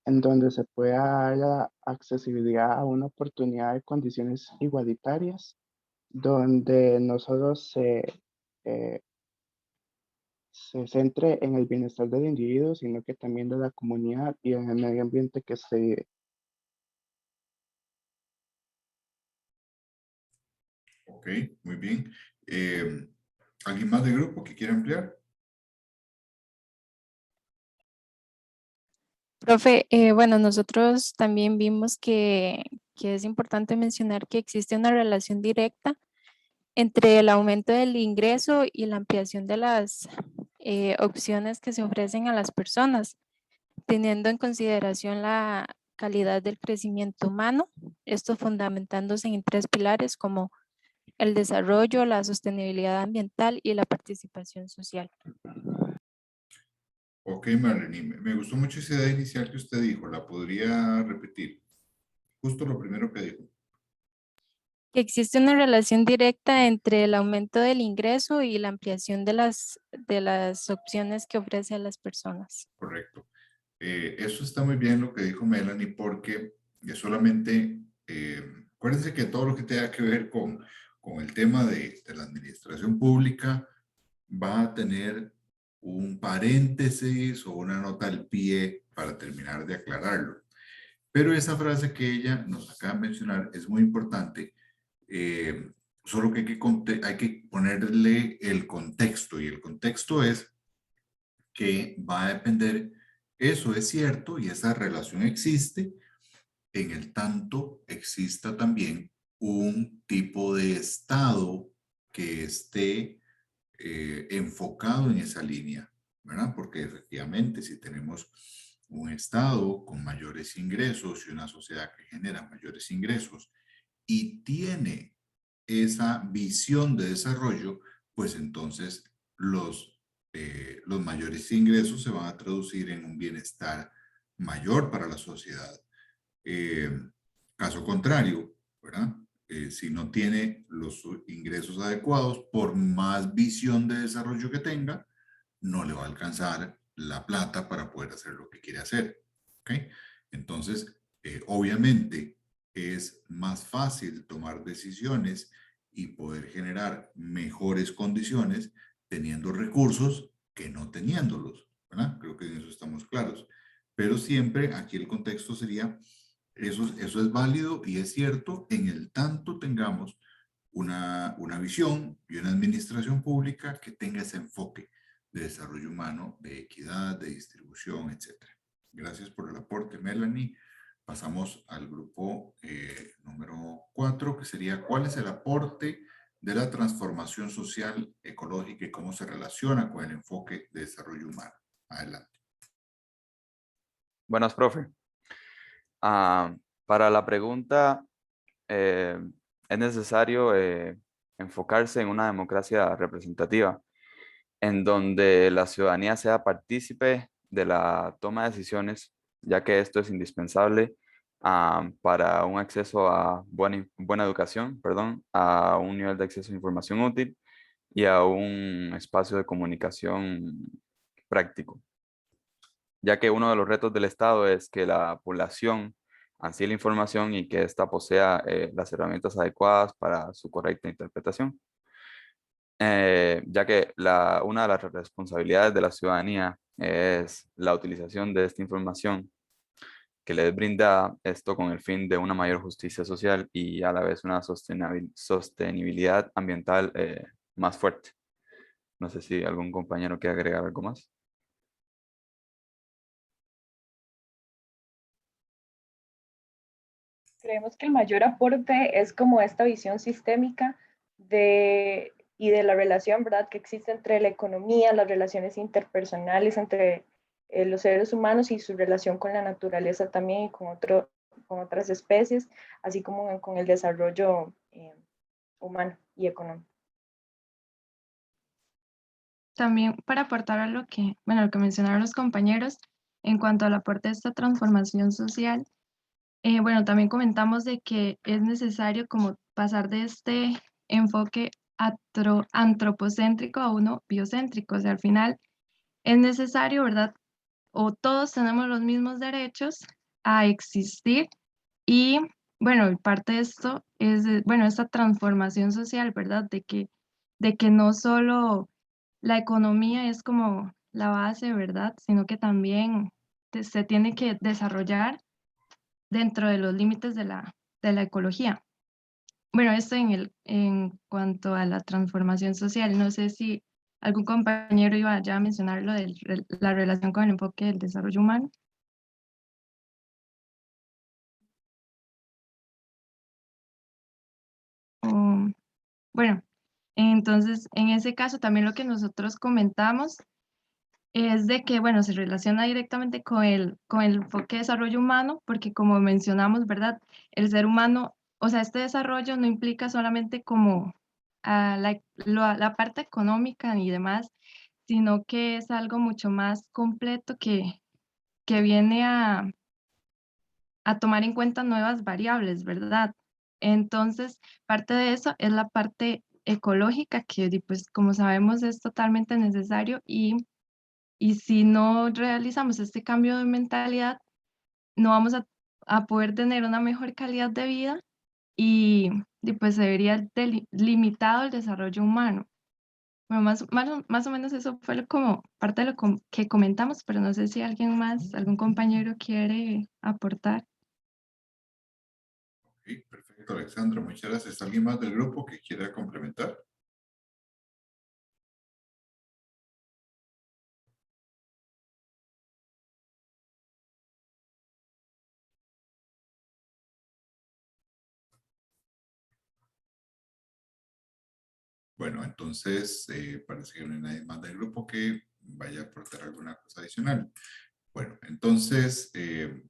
G: en donde se pueda dar la accesibilidad a una oportunidad de condiciones igualitarias, donde no solo eh, se centre en el bienestar del individuo, sino que también de la comunidad y en el medio ambiente que se vive.
A: Ok, muy bien. ¿Alguien más del grupo que quiera ampliar?
F: Profe, bueno, nosotros también vimos que es importante mencionar que existe una relación directa entre el aumento del ingreso y la ampliación de las opciones que se ofrecen a las personas, teniendo en consideración la calidad del crecimiento humano, esto fundamentándose en tres pilares como el desarrollo, la sostenibilidad ambiental y la participación social.
A: Ok, Marlene, me gustó mucho esa idea inicial que usted dijo. ¿La podría repetir? Justo lo primero que dijo.
F: Que existe una relación directa entre el aumento del ingreso y la ampliación de las opciones que ofrece a las personas.
A: Correcto. Eso está muy bien lo que dijo Melanie, porque solamente, acuérdense que todo lo que tenga que ver con el tema de la administración pública va a tener un paréntesis o una nota al pie para terminar de aclararlo. Pero esa frase que ella nos acaba de mencionar es muy importante, solo que hay que ponerle el contexto, y el contexto es que va a depender, eso es cierto, y esa relación existe, en el tanto exista también un tipo de estado que esté enfocado en esa línea, ¿verdad? Porque efectivamente si tenemos un estado con mayores ingresos y una sociedad que genera mayores ingresos y tiene esa visión de desarrollo, pues entonces los mayores ingresos se van a traducir en un bienestar mayor para la sociedad. Eh, Caso contrario, ¿verdad? Si no tiene los ingresos adecuados, por más visión de desarrollo que tenga, no le va a alcanzar la plata para poder hacer lo que quiere hacer. ¿Ok? Entonces, obviamente es más fácil tomar decisiones y poder generar mejores condiciones teniendo recursos que no teniéndolos, ¿verdad? Creo que en eso estamos claros. Pero siempre aquí el contexto sería, eso es válido y es cierto en el tanto tengamos una visión y una administración pública que tenga ese enfoque de desarrollo humano, de equidad, de distribución, etc. Gracias por el aporte, Melanie. Pasamos al grupo número 4, que sería ¿cuál es el aporte de la transformación social, ecológica y cómo se relaciona con el enfoque de desarrollo humano? Adelante.
H: Buenas, profe. Para la pregunta, es necesario enfocarse en una democracia representativa, en donde la ciudadanía sea partícipe de la toma de decisiones, ya que esto es indispensable para un acceso a buena educación, perdón, a un nivel de acceso a información útil y a un espacio de comunicación práctico, ya que uno de los retos del Estado es que la población ansíe la información y que ésta posea las herramientas adecuadas para su correcta interpretación. Ya que una de las responsabilidades de la ciudadanía es la utilización de esta información que les brinda esto con el fin de una mayor justicia social y a la vez una sostenibilidad ambiental más fuerte. No sé si algún compañero quiere agregar algo más.
I: Creemos que el mayor aporte es como esta visión sistémica y de la relación, ¿verdad?, que existe entre la economía, las relaciones interpersonales entre los seres humanos y su relación con la naturaleza también y con otras especies, así como con el desarrollo humano y económico.
B: También para aportar a lo que mencionaron los compañeros en cuanto al aporte de esta transformación social, bueno, también comentamos de que es necesario como pasar de este enfoque antropocéntrico a uno biocéntrico. O sea, al final es necesario, ¿verdad? O todos tenemos los mismos derechos a existir y, bueno, parte de esto es, bueno, esta transformación social, ¿verdad? De que no solo la economía es como la base, ¿verdad? Sino que también se tiene que desarrollar dentro de los límites de la ecología. Bueno, esto en cuanto a la transformación social, no sé si algún compañero iba ya a mencionar lo de la relación con el enfoque del desarrollo humano. Bueno, entonces en ese caso también lo que nosotros comentamos es de que, bueno, se relaciona directamente con el enfoque de desarrollo humano, porque como mencionamos, ¿verdad? El ser humano, o sea, este desarrollo no implica solamente como la parte económica y demás, sino que es algo mucho más completo que viene a tomar en cuenta nuevas variables, ¿verdad? Entonces, parte de eso es la parte ecológica, que pues como sabemos es totalmente necesario y si no realizamos este cambio de mentalidad, no vamos a poder tener una mejor calidad de vida y pues se vería limitado el desarrollo humano. Bueno, más o menos eso fue como parte de lo que comentamos, pero no sé si alguien más, algún compañero quiere aportar.
A: Ok, perfecto, Alexandra. Muchas gracias. ¿Alguien más del grupo que quiera complementar? Bueno, entonces parece que no hay nadie más del grupo que vaya a aportar alguna cosa adicional. Bueno, entonces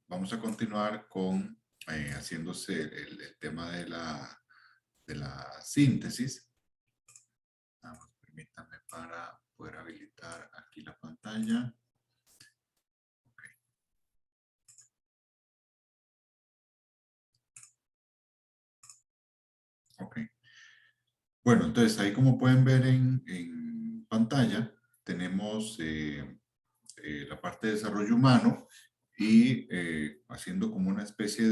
A: vamos a continuar con haciéndose el tema de la síntesis. Permítanme para poder habilitar aquí la pantalla. Ok. Bueno, entonces ahí como pueden ver en pantalla, tenemos la parte de desarrollo humano y haciendo como una especie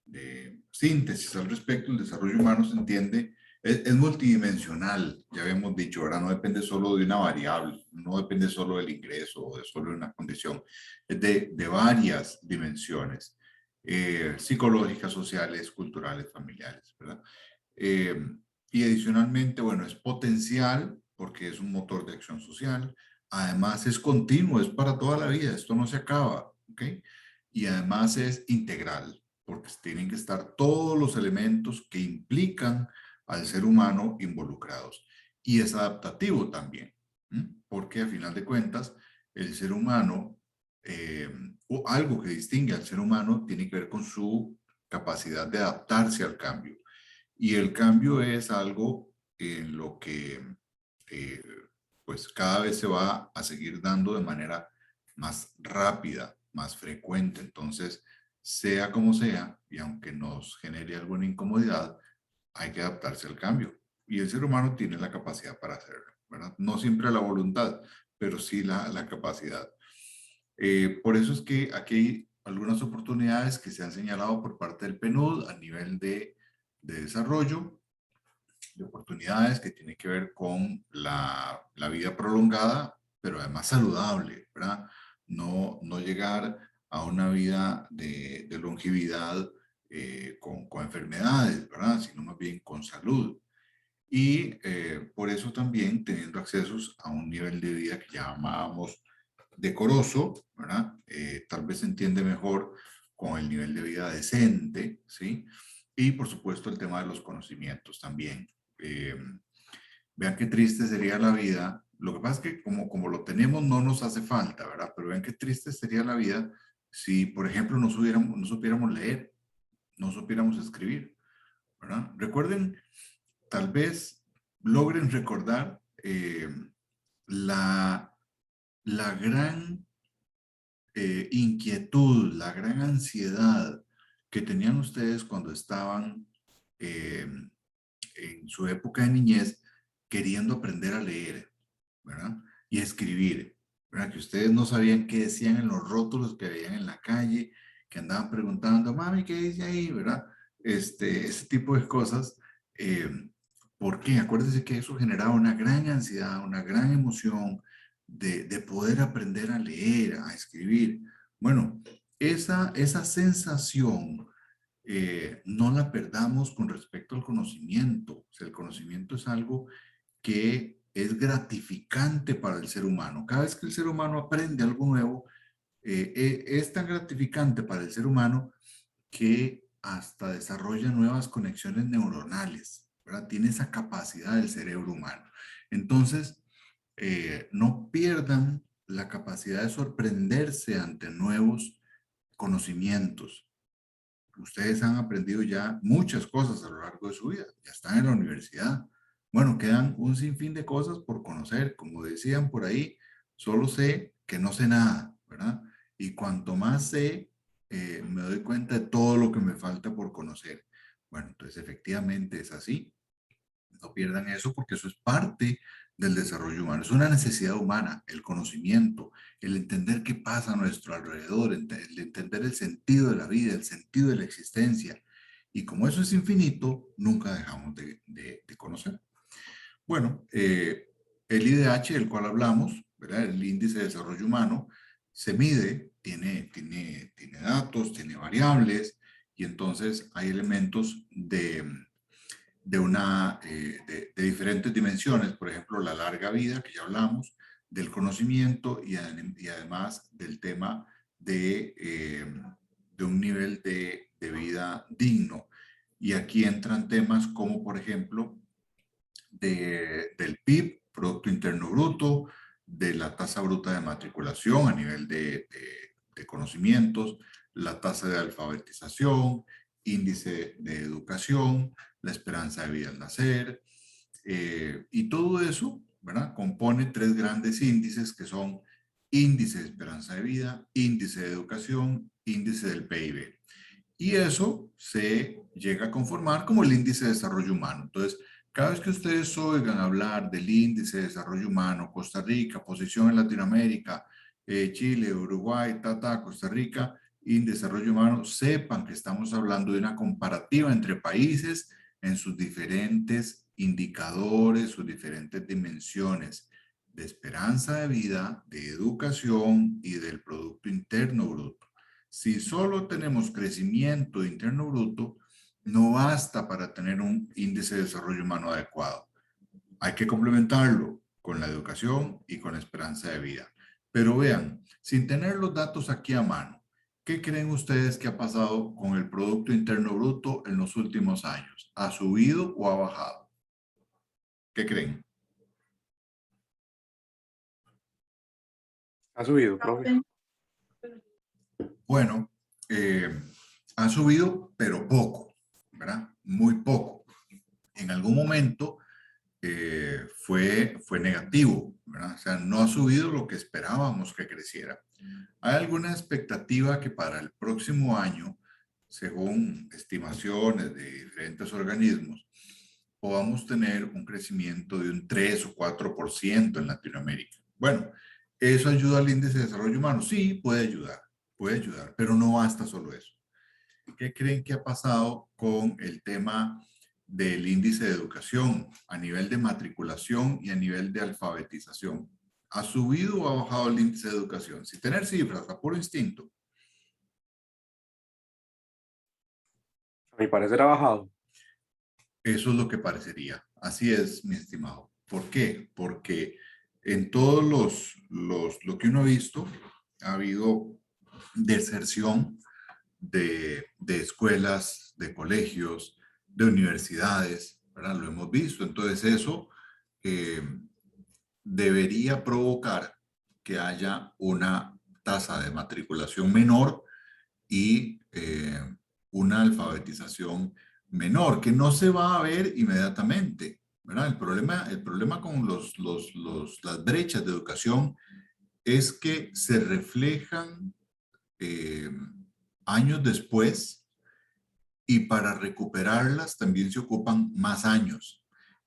A: de síntesis al respecto. El desarrollo humano se entiende, es multidimensional, ya habíamos dicho, ¿verdad? No depende solo de una variable, no depende solo del ingreso o de solo de una condición, es de varias dimensiones, psicológicas, sociales, culturales, familiares, ¿verdad? Y adicionalmente, bueno, es potencial porque es un motor de acción social. Además es continuo, es para toda la vida, esto no se acaba, ¿ok? Y además es integral, porque tienen que estar todos los elementos que implican al ser humano involucrados. Y es adaptativo también, porque a final de cuentas, el ser humano, o algo que distingue al ser humano, tiene que ver con su capacidad de adaptarse al cambio. Y el cambio es algo en lo que pues cada vez se va a seguir dando de manera más rápida, más frecuente. Entonces, sea como sea, y aunque nos genere alguna incomodidad, hay que adaptarse al cambio. Y el ser humano tiene la capacidad para hacerlo, ¿verdad? No siempre la voluntad, pero sí la capacidad. Por eso es que aquí hay algunas oportunidades que se han señalado por parte del PNUD a nivel de desarrollo, de oportunidades que tienen que ver con la vida prolongada, pero además saludable, ¿verdad? No llegar a una vida de longevidad con enfermedades, ¿verdad? Sino más bien con salud. Y por eso también teniendo accesos a un nivel de vida que llamábamos decoroso, ¿verdad? Tal vez se entiende mejor con el nivel de vida decente, ¿sí? Y por supuesto el tema de los conocimientos también. Vean qué triste sería la vida. Lo que pasa es que como lo tenemos no nos hace falta, ¿verdad? Pero vean qué triste sería la vida si, por ejemplo, no supiéramos leer, no supiéramos escribir, ¿verdad? Recuerden, tal vez logren recordar la gran inquietud, la gran ansiedad que tenían ustedes cuando estaban en su época de niñez queriendo aprender a leer, ¿verdad? Y a escribir, ¿verdad? Que ustedes no sabían qué decían en los rótulos que veían en la calle, que andaban preguntando, mami, ¿qué dice ahí? ¿Verdad? Ese tipo de cosas. ¿Por qué? Acuérdense que eso generaba una gran ansiedad, una gran emoción de poder aprender a leer, a escribir. Bueno, esa sensación no la perdamos con respecto al conocimiento. O sea, el conocimiento es algo que es gratificante para el ser humano. Cada vez que el ser humano aprende algo nuevo, es tan gratificante para el ser humano que hasta desarrolla nuevas conexiones neuronales, ¿verdad? Tiene esa capacidad del cerebro humano. Entonces, no pierdan la capacidad de sorprenderse ante nuevos conocimientos. Ustedes han aprendido ya muchas cosas a lo largo de su vida, ya están en la universidad. Bueno, quedan un sinfín de cosas por conocer. Como decían por ahí, solo sé que no sé nada, ¿verdad? Y cuanto más sé, me doy cuenta de todo lo que me falta por conocer. Bueno, entonces efectivamente es así. No pierdan eso porque eso es parte del desarrollo humano. Es una necesidad humana, el conocimiento, el entender qué pasa a nuestro alrededor, el entender el sentido de la vida, el sentido de la existencia. Y como eso es infinito, nunca dejamos de conocer. Bueno, el IDH del cual hablamos, ¿verdad? El índice de desarrollo humano, se mide, tiene datos, tiene variables, y entonces hay elementos de diferentes dimensiones, por ejemplo, la larga vida, que ya hablamos, del conocimiento y además del tema de un nivel de vida digno. Y aquí entran temas como, por ejemplo, del PIB, Producto Interno Bruto, de la tasa bruta de matriculación a nivel de conocimientos, la tasa de alfabetización, índice de educación, la esperanza de vida al nacer, y todo eso, ¿verdad? Compone tres grandes índices que son índice de esperanza de vida, índice de educación, índice del PIB. Y eso se llega a conformar como el índice de desarrollo humano. Entonces, cada vez que ustedes oigan hablar del índice de desarrollo humano, Costa Rica, posición en Latinoamérica, Chile, Uruguay, Costa Rica, y en desarrollo humano, sepan que estamos hablando de una comparativa entre países en sus diferentes indicadores, sus diferentes dimensiones de esperanza de vida, de educación y del Producto Interno Bruto. Si solo tenemos crecimiento interno bruto, no basta para tener un índice de desarrollo humano adecuado. Hay que complementarlo con la educación y con la esperanza de vida. Pero vean, sin tener los datos aquí a mano, ¿qué creen ustedes que ha pasado con el Producto Interno Bruto en los últimos años? ¿Ha subido o ha bajado? ¿Qué creen?
C: Ha subido, profe.
A: Bueno, ha subido, pero poco, ¿verdad? Muy poco. En algún momento fue negativo, ¿verdad? O sea, no ha subido lo que esperábamos que creciera. Hay alguna expectativa que para el próximo año, según estimaciones de diferentes organismos, podamos tener un crecimiento de un 3 o 4% en Latinoamérica. Bueno, ¿eso ayuda al índice de desarrollo humano? Sí, puede ayudar, pero no basta solo eso. ¿Qué creen que ha pasado con el tema del índice de educación a nivel de matriculación y a nivel de alfabetización? ¿Ha subido o ha bajado el índice de educación? Sin tener cifras, a puro instinto.
C: A mi parecer ha bajado.
A: Eso es lo que parecería. Así es, mi estimado. ¿Por qué? Porque en todos lo que uno ha visto, ha habido deserción de escuelas, de colegios, de universidades, ¿verdad? Lo hemos visto. Entonces eso debería provocar que haya una tasa de matriculación menor y una alfabetización menor, que no se va a ver inmediatamente, ¿verdad? El problema con las brechas de educación es que se reflejan años después y para recuperarlas también se ocupan más años.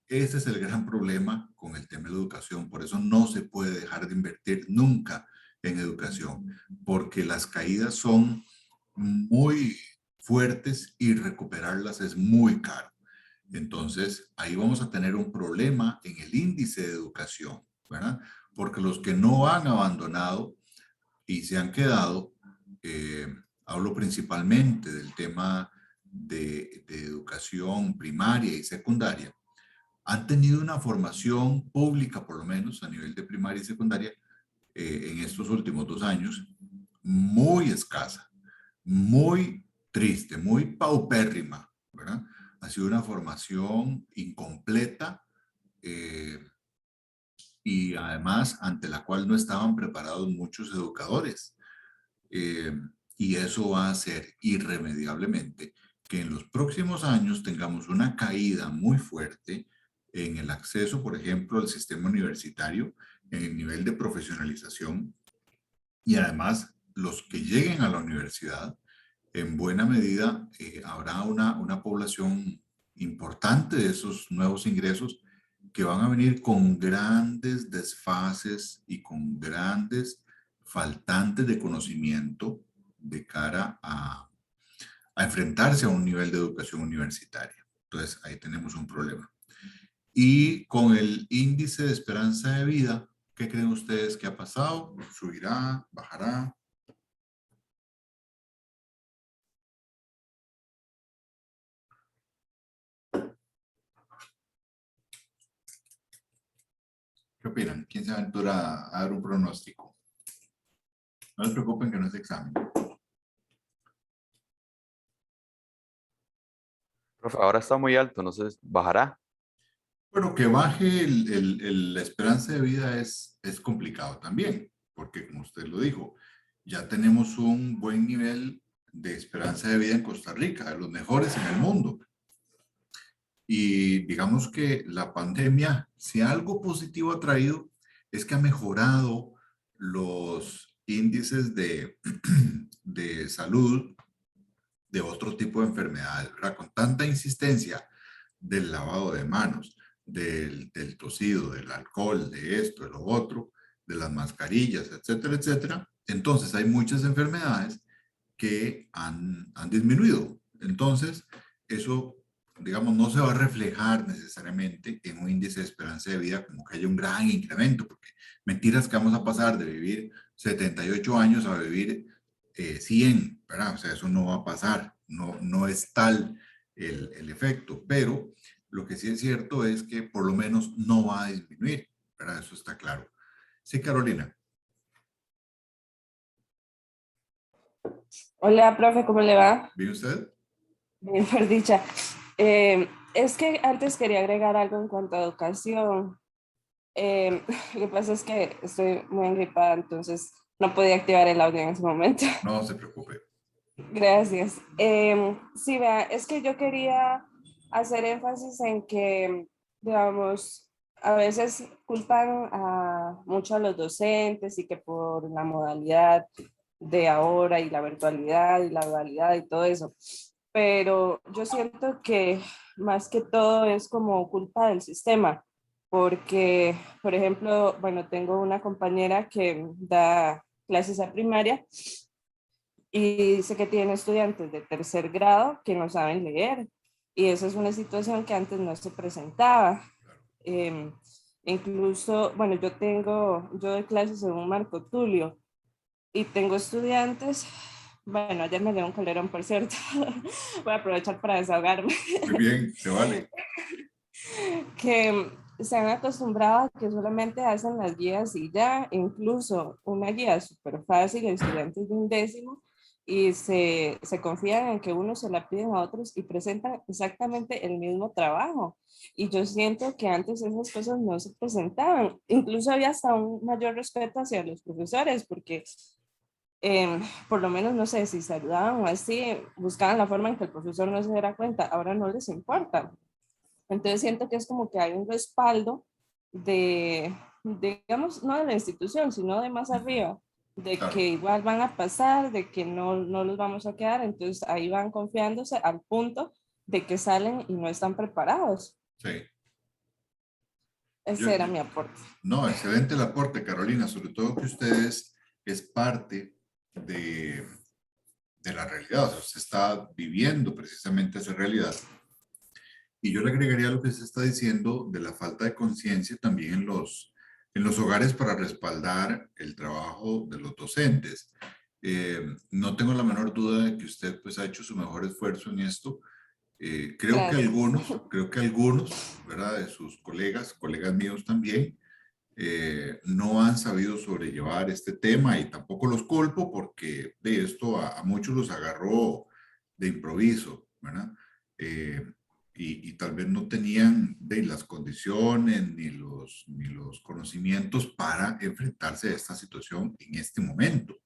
A: Ese es el gran problema con el tema de la educación. Por eso no se puede dejar de invertir nunca en educación, porque las caídas son muy fuertes y recuperarlas es muy caro. Entonces, ahí vamos a tener un problema en el índice de educación, ¿verdad? Porque los que no han abandonado y se han quedado, hablo principalmente del tema de educación primaria y secundaria, han tenido una formación pública, por lo menos a nivel de primaria y secundaria, en estos últimos 2 años, muy escasa, muy triste, muy paupérrima, ¿verdad? Ha sido una formación incompleta y además ante la cual no estaban preparados muchos educadores. Y eso va a hacer irremediablemente que en los próximos años tengamos una caída muy fuerte en el acceso, por ejemplo, al sistema universitario, en el nivel de profesionalización y además los que lleguen a la universidad, en buena medida habrá una población importante de esos nuevos ingresos que van a venir con grandes desfases y con grandes faltantes de conocimiento de cara a enfrentarse a un nivel de educación universitaria. Entonces, ahí tenemos un problema. Y con el índice de esperanza de vida, ¿qué creen ustedes que ha pasado? ¿Subirá? ¿Bajará? ¿Qué opinan? ¿Quién se aventura a dar un pronóstico? No se preocupen que no es examen.
H: Profe, ahora está muy alto, no sé, ¿bajará?
A: Bueno, que baje la esperanza de vida es complicado también, porque como usted lo dijo, ya tenemos un buen nivel de esperanza de vida en Costa Rica, de los mejores en el mundo. Y digamos que la pandemia, si algo positivo ha traído, es que ha mejorado los índices de salud de otro tipo de enfermedades, ¿verdad? Con tanta insistencia del lavado de manos, del tosido, del alcohol, de esto, de lo otro, de las mascarillas, etcétera, etcétera. Entonces hay muchas enfermedades que han disminuido. Entonces, eso, digamos, no se va a reflejar necesariamente en un índice de esperanza de vida como que haya un gran incremento, porque mentiras que vamos a pasar de vivir 78 años a vivir 100, ¿verdad? O sea, eso no va a pasar, no es tal el efecto, pero lo que sí es cierto es que por lo menos no va a disminuir, ¿verdad? Eso está claro. Sí, Carolina.
J: Hola, profe, ¿cómo le va?
A: ¿Bien usted?
J: Bien, por dicha. Es que antes quería agregar algo en cuanto a educación. Lo que pasa es que estoy muy engripada, entonces no podía activar el audio en ese momento.
A: No se preocupe.
J: Gracias. Sí, vea, es que yo quería hacer énfasis en que, digamos, a veces culpan mucho a los docentes y que por la modalidad de ahora y la virtualidad y la dualidad y todo eso. Pero yo siento que más que todo es como culpa del sistema, porque, por ejemplo, bueno, tengo una compañera que da clases a primaria y dice que tiene estudiantes de tercer grado que no saben leer. Y esa es una situación que antes no se presentaba. Incluso, bueno, yo doy clases en un Marco Tulio y tengo estudiantes, bueno, ayer me dio un colerón, por cierto, voy a aprovechar para desahogarme,
A: Muy bien, se vale.
J: que se han acostumbrado a que solamente hacen las guías y ya, incluso una guía súper fácil, estudiantes de un décimo, y se confían en que unos se la piden a otros y presentan exactamente el mismo trabajo. Y yo siento que antes esas cosas no se presentaban. Incluso había hasta un mayor respeto hacia los profesores, porque por lo menos, no sé, si saludaban o así, buscaban la forma en que el profesor no se diera cuenta. Ahora no les importa. Entonces siento que es como que hay un respaldo digamos, no de la institución, sino de más arriba, de
A: Claro.
J: que igual van a pasar, de que no los vamos a quedar, entonces ahí van confiándose al punto de que salen y no están preparados.
A: Sí.
J: Ese era mi aporte.
A: No, excelente el aporte, Carolina, sobre todo que ustedes es parte de la realidad, o sea, usted está viviendo precisamente esa realidad. Y yo le agregaría lo que se está diciendo de la falta de conciencia también en los hogares para respaldar el trabajo de los docentes. No tengo la menor duda de que usted pues ha hecho su mejor esfuerzo en esto. Creo que algunos, ¿verdad? De sus colegas míos también, no han sabido sobrellevar este tema y tampoco los culpo porque de esto a muchos los agarró de improviso, ¿verdad? Y tal vez no tenían de las condiciones ni los conocimientos para enfrentarse a esta situación en este momento.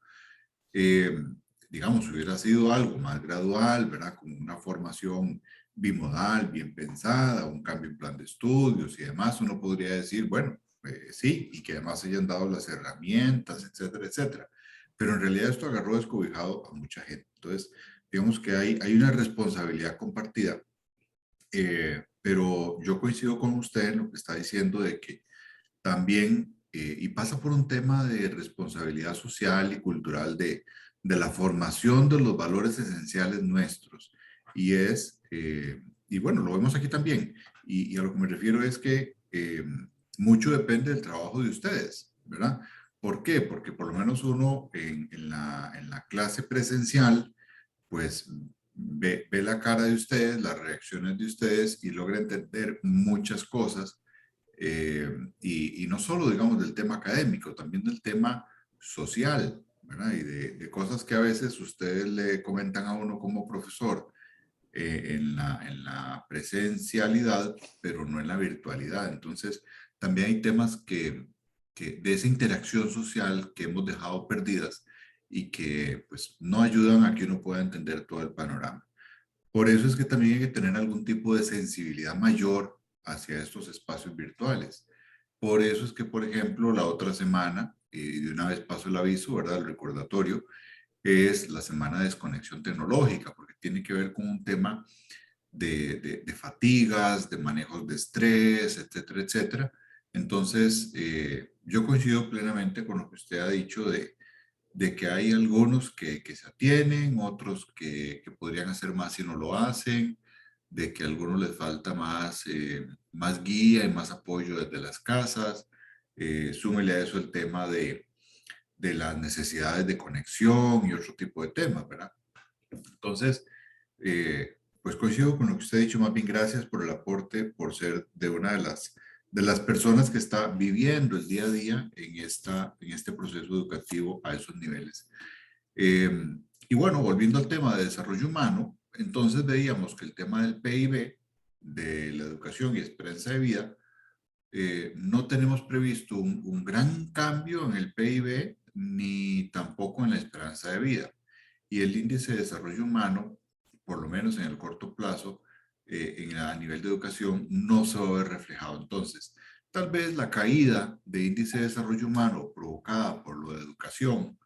A: Digamos, hubiera sido algo más gradual, ¿verdad? Con una formación bimodal, bien pensada, un cambio en plan de estudios y demás, uno podría decir, bueno, sí, y que además hayan dado las herramientas, etcétera, etcétera. Pero en realidad esto agarró descobijado a mucha gente. Entonces, digamos que hay una responsabilidad compartida. Pero yo coincido con usted en lo que está diciendo de que también, y pasa por un tema de responsabilidad social y cultural de la formación de los valores esenciales nuestros. Y y bueno, lo vemos aquí también. Y a lo que me refiero es que mucho depende del trabajo de ustedes, ¿verdad? ¿Por qué? Porque por lo menos uno en la clase presencial, pues ve la cara de ustedes, las reacciones de ustedes y logra entender muchas cosas. Y no solo, digamos, del tema académico, también del tema social, ¿verdad? Y de cosas que a veces ustedes le comentan a uno como profesor en la presencialidad, pero no en la virtualidad. Entonces, también hay temas que de esa interacción social que hemos dejado perdidas y que pues no ayudan a que uno pueda entender todo el panorama. Por eso es que también hay que tener algún tipo de sensibilidad mayor hacia estos espacios virtuales. Por eso es que, por ejemplo, la otra semana, y de una vez paso el aviso, ¿verdad? El recordatorio, es la semana de desconexión tecnológica, porque tiene que ver con un tema de fatigas, de manejos de estrés, etcétera, etcétera. Entonces, yo coincido plenamente con lo que usted ha dicho de que hay algunos que se atienen, otros que podrían hacer más si no lo hacen, de que a algunos les falta más, más guía y más apoyo desde las casas. Súmele a eso el tema de las necesidades de conexión y otro tipo de temas, ¿verdad? Entonces, pues coincido con lo que usted ha dicho, más bien gracias por el aporte, por ser de una de las personas que está viviendo el día a día en este proceso educativo a esos niveles. Y bueno, volviendo al tema de desarrollo humano, entonces veíamos que el tema del PIB, de la educación y esperanza de vida, no tenemos previsto un gran cambio en el PIB ni tampoco en la esperanza de vida. Y el índice de desarrollo humano, por lo menos en el corto plazo, a nivel de educación, no se va a ver reflejado. Entonces, tal vez la caída de índice de desarrollo humano provocada por lo de educación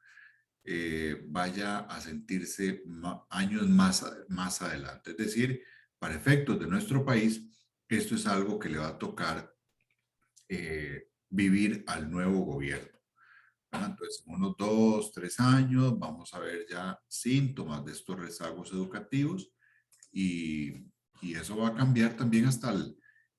A: vaya a sentirse años más adelante. Es decir, para efectos de nuestro país, esto es algo que le va a tocar vivir al nuevo gobierno. Entonces, en unos 2, 3 años vamos a ver ya síntomas de estos rezagos educativos y eso va a cambiar también hasta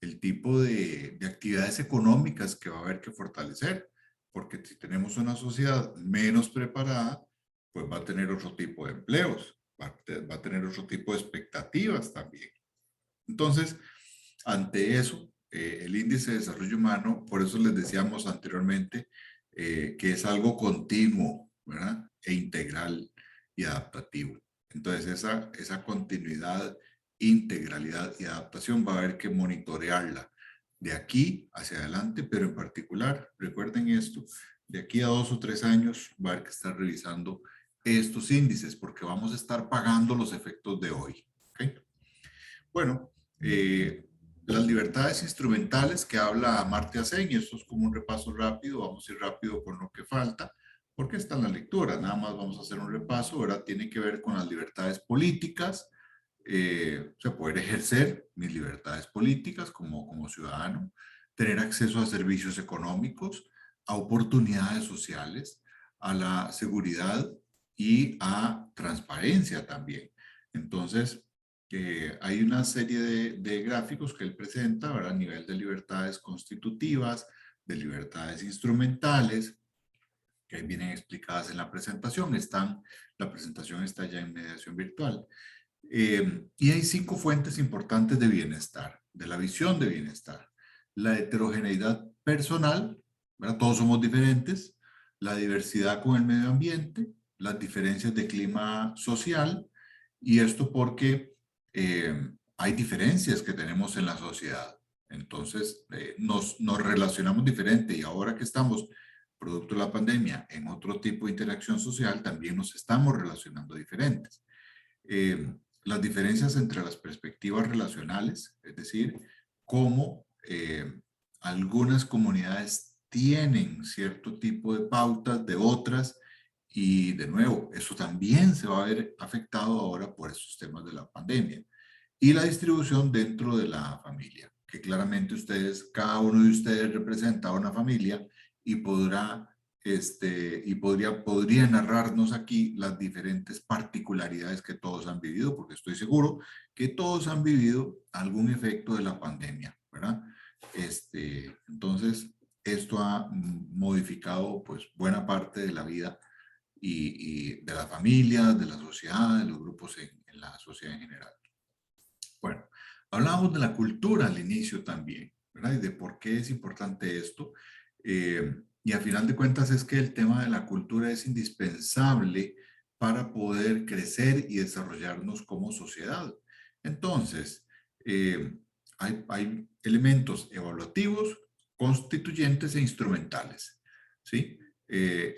A: el tipo de actividades económicas que va a haber que fortalecer, porque si tenemos una sociedad menos preparada, pues va a tener otro tipo de empleos, va a tener otro tipo de expectativas también. Entonces, ante eso, el índice de desarrollo humano, por eso les decíamos anteriormente, que es algo continuo, ¿verdad? E integral y adaptativo. Entonces, esa continuidad, integralidad y adaptación va a haber que monitorearla de aquí hacia adelante, pero en particular, recuerden esto, de aquí a 2 o 3 años va a haber que estar revisando estos índices porque vamos a estar pagando los efectos de hoy. ¿Okay? Bueno, las libertades instrumentales que habla Amartya Sen, y esto es como un repaso rápido, vamos a ir rápido con lo que falta, porque está en la lectura, nada más vamos a hacer un repaso, ¿verdad? Tiene que ver con las libertades políticas, o sea, poder ejercer mis libertades políticas como ciudadano, tener acceso a servicios económicos, a oportunidades sociales, a la seguridad y a transparencia también. Entonces, hay una serie de gráficos que él presenta, ¿verdad? A nivel de libertades constitutivas, de libertades instrumentales, que vienen explicadas en la presentación. La presentación está ya en mediación virtual. Y hay 5 fuentes importantes de bienestar, de la visión de bienestar. La heterogeneidad personal, ¿verdad? Todos somos diferentes. La diversidad con el medio ambiente, las diferencias de clima social, y esto porque hay diferencias que tenemos en la sociedad. Entonces, nos relacionamos diferente, y ahora que estamos, producto de la pandemia, en otro tipo de interacción social, también nos estamos relacionando diferentes. Las diferencias entre las perspectivas relacionales, es decir, cómo algunas comunidades tienen cierto tipo de pautas de otras, y de nuevo, eso también se va a ver afectado ahora por estos temas de la pandemia. Y la distribución dentro de la familia, que claramente cada uno de ustedes representa una familia y podría narrarnos aquí las diferentes particularidades que todos han vivido, porque estoy seguro que todos han vivido algún efecto de la pandemia, ¿verdad? Entonces, esto ha modificado pues buena parte de la vida y de la familia, de la sociedad, de los grupos en la sociedad en general. Bueno, hablábamos de la cultura al inicio también, ¿verdad? Y de por qué es importante esto. Y a final de cuentas es que el tema de la cultura es indispensable para poder crecer y desarrollarnos como sociedad. Entonces, hay elementos evaluativos, constituyentes e instrumentales, ¿sí?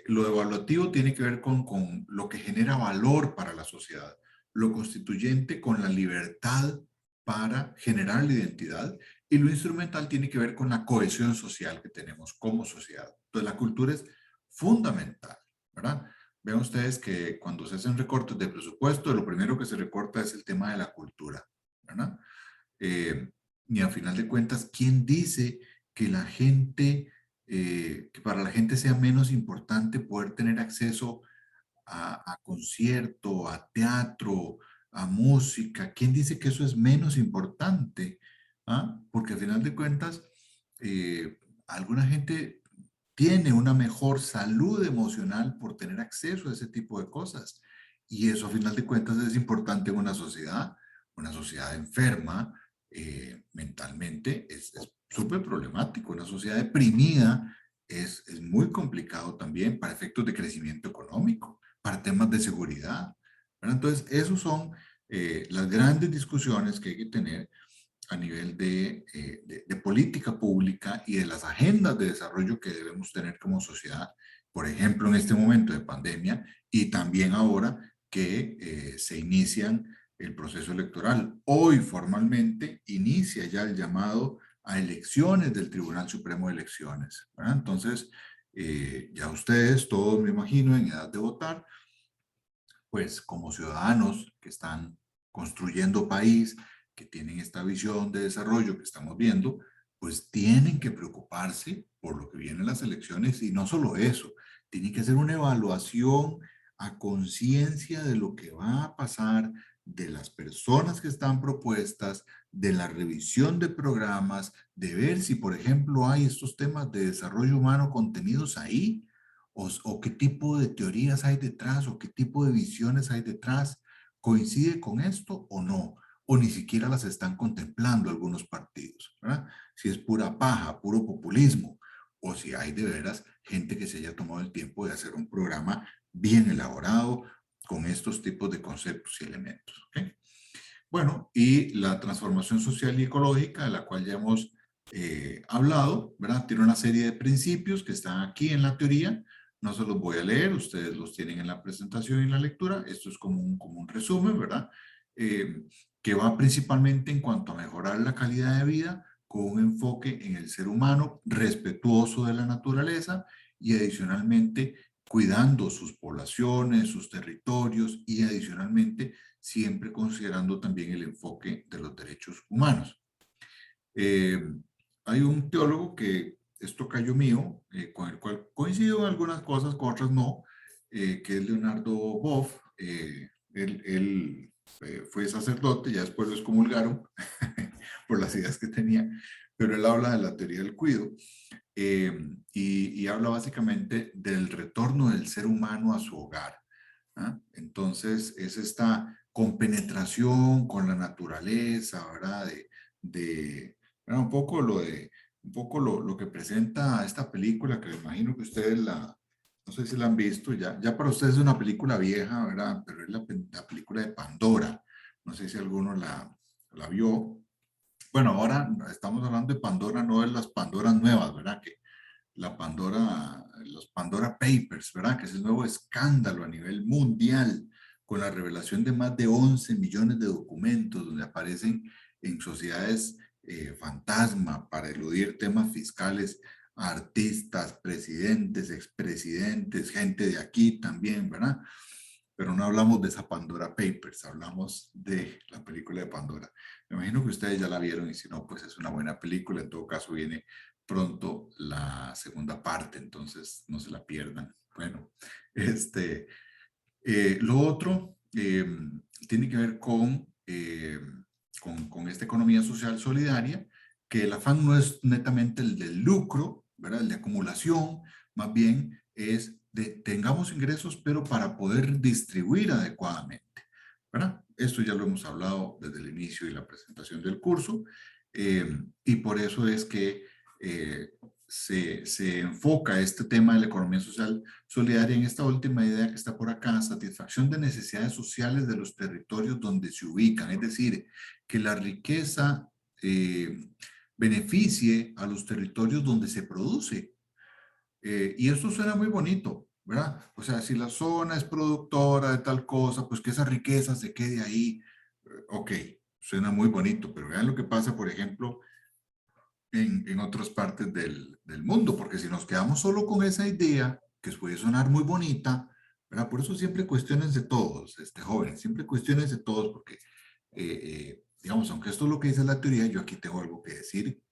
A: Lo evaluativo tiene que ver con lo que genera valor para la sociedad, lo constituyente con la libertad para generar la identidad, y lo instrumental tiene que ver con la cohesión social que tenemos como sociedad. Entonces la cultura es fundamental, ¿verdad? Vean ustedes que cuando se hacen recortes de presupuesto, lo primero que se recorta es el tema de la cultura, ¿verdad? Y a final de cuentas, ¿quién dice que la gente, que para la gente sea menos importante poder tener acceso a concierto, a teatro, a música. ¿Quién dice que eso es menos importante? ¿Ah? Porque al final de cuentas, alguna gente tiene una mejor salud emocional por tener acceso a ese tipo de cosas. Y eso, a final de cuentas, es importante en una sociedad enferma mentalmente, es súper problemático. Una sociedad deprimida es muy complicado también para efectos de crecimiento económico, para temas de seguridad, ¿verdad? Entonces, esos son las grandes discusiones que hay que tener a nivel de política pública y de las agendas de desarrollo que debemos tener como sociedad, por ejemplo, en este momento de pandemia y también ahora que se inician el proceso electoral. Hoy formalmente inicia ya el llamado a elecciones del Tribunal Supremo de Elecciones, ¿verdad? Entonces, ya ustedes, todos me imagino, en edad de votar, pues como ciudadanos que están construyendo país, que tienen esta visión de desarrollo que estamos viendo, pues tienen que preocuparse por lo que vienen las elecciones y no solo eso, tienen que hacer una evaluación a conciencia de lo que va a pasar, de las personas que están propuestas, de la revisión de programas, de ver si, por ejemplo, hay estos temas de desarrollo humano contenidos ahí, o qué tipo de teorías hay detrás, o qué tipo de visiones hay detrás. ¿Coincide con esto o no? O ni siquiera las están contemplando algunos partidos, ¿verdad? Si es pura paja, puro populismo, o si hay de veras gente que se haya tomado el tiempo de hacer un programa bien elaborado con estos tipos de conceptos y elementos, ¿ok? Bueno, y la transformación social y ecológica, de la cual ya hemos hablado, ¿verdad? Tiene una serie de principios que están aquí en la teoría. No se los voy a leer, ustedes los tienen en la presentación y en la lectura. Esto es como un resumen, ¿verdad? Que va principalmente en cuanto a mejorar la calidad de vida con un enfoque en el ser humano respetuoso de la naturaleza y adicionalmente cuidando sus poblaciones, sus territorios y adicionalmente siempre considerando también el enfoque de los derechos humanos. Hay un teólogo que es tocayo mío, con el cual coincido en algunas cosas, con otras no, que es Leonardo Boff. Él fue sacerdote, ya después lo excomulgaron por las ideas que tenía, pero él habla de la teoría del cuido y habla básicamente del retorno del ser humano a su hogar. ¿Ah? Entonces, es esta compenetración con la naturaleza, ¿verdad? ¿verdad? Un poco lo que presenta esta película, que me imagino que ustedes no sé si la han visto, ya para ustedes es una película vieja, ¿verdad? Pero es la película de Pandora. No sé si alguno la vio. Bueno, ahora estamos hablando de Pandora, no de las Pandoras nuevas, ¿verdad? Que los Pandora Papers, ¿verdad? Que es el nuevo escándalo a nivel mundial con la revelación de más de 11 millones de documentos donde aparecen en sociedades fantasma para eludir temas fiscales a artistas, presidentes, expresidentes, gente de aquí también, ¿verdad? Pero no hablamos de esa Pandora Papers, hablamos de la película de Pandora. Me imagino que ustedes ya la vieron y si no, pues es una buena película. En todo caso, viene pronto la segunda parte, entonces no se la pierdan. Bueno, lo otro tiene que ver con esta economía social solidaria, que el afán no es netamente el del lucro, ¿verdad? El de acumulación, más bien es de tengamos ingresos, pero para poder distribuir adecuadamente, ¿verdad? Esto ya lo hemos hablado desde el inicio y la presentación del curso, y por eso es que se enfoca este tema de la economía social solidaria en esta última idea que está por acá, satisfacción de necesidades sociales de los territorios donde se ubican, es decir, que la riqueza beneficie a los territorios donde se produce. Y esto suena muy bonito, ¿verdad? O sea, si la zona es productora de tal cosa, pues que esa riqueza se quede ahí. Ok, suena muy bonito, pero vean lo que pasa, por ejemplo, en otras partes del mundo, porque si nos quedamos solo con esa idea, que puede sonar muy bonita, ¿verdad? Por eso siempre cuestionense todos, jóvenes, siempre cuestionense todos, porque, digamos, aunque esto es lo que dice la teoría, yo aquí tengo algo que decir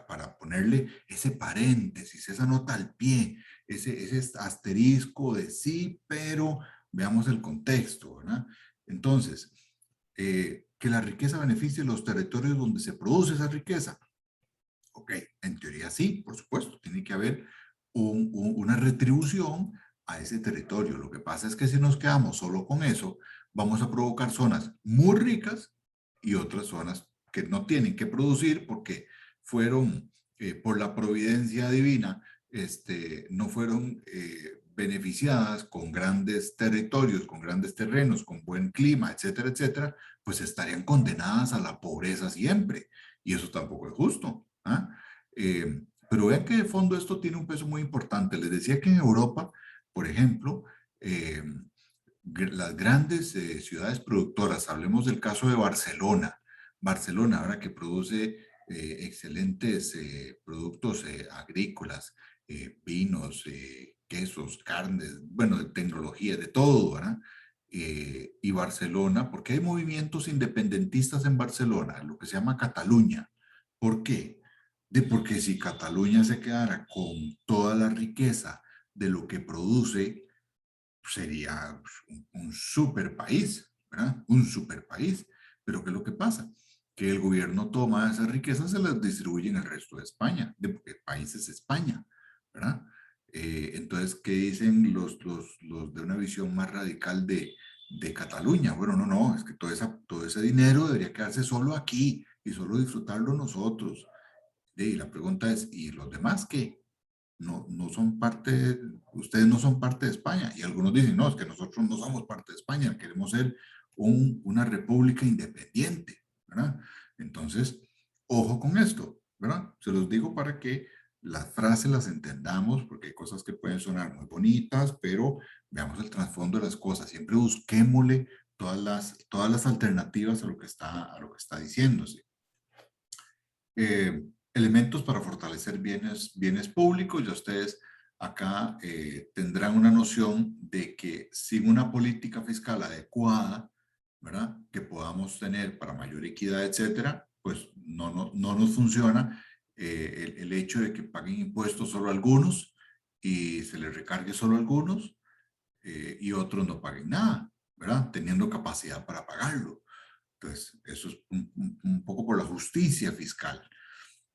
A: para ponerle ese paréntesis, esa nota al pie, ese asterisco de sí, pero veamos el contexto, ¿verdad? Entonces, que la riqueza beneficie los territorios donde se produce esa riqueza. Ok, en teoría sí, por supuesto, tiene que haber una retribución a ese territorio. Lo que pasa es que si nos quedamos solo con eso, vamos a provocar zonas muy ricas y otras zonas que no tienen que producir porque fueron, por la providencia divina, no fueron beneficiadas con grandes territorios, con grandes terrenos, con buen clima, etcétera, etcétera, pues estarían condenadas a la pobreza siempre. Y eso tampoco es justo. ¿Ah? Pero vean que de fondo esto tiene un peso muy importante. Les decía que en Europa, por ejemplo, las grandes ciudades productoras, hablemos del caso de Barcelona, Barcelona ahora que produce excelentes productos agrícolas, vinos, quesos, carnes, bueno, de tecnología, de todo, ¿verdad? Y Barcelona, porque hay movimientos independentistas en Barcelona, lo que se llama Cataluña. ¿Por qué? Porque si Cataluña se quedara con toda la riqueza de lo que produce, sería un super país, ¿verdad? Un super país. Pero ¿qué es lo que pasa? Que el gobierno toma esas riquezas y se las distribuye en el resto de España, de países España, ¿verdad? Entonces, ¿qué dicen los de una visión más radical de Cataluña? Bueno, no, es que todo ese dinero debería quedarse solo aquí y solo disfrutarlo nosotros. Y la pregunta es, ¿y los demás qué? No son parte, ustedes no son parte de España. Y algunos dicen, no, es que nosotros no somos parte de España, queremos ser una república independiente, ¿verdad? Entonces, ojo con esto, ¿verdad? Se los digo para que las frases las entendamos, porque hay cosas que pueden sonar muy bonitas, pero veamos el trasfondo de las cosas. Siempre busquémosle todas las alternativas a lo que está diciéndose. Elementos para fortalecer bienes públicos. Ya ustedes acá tendrán una noción de que sin una política fiscal adecuada, ¿verdad? Que podamos tener para mayor equidad, etcétera, pues no nos funciona el hecho de que paguen impuestos solo algunos y se les recargue solo algunos y otros no paguen nada, ¿verdad? Teniendo capacidad para pagarlo. Entonces, eso es un poco por la justicia fiscal.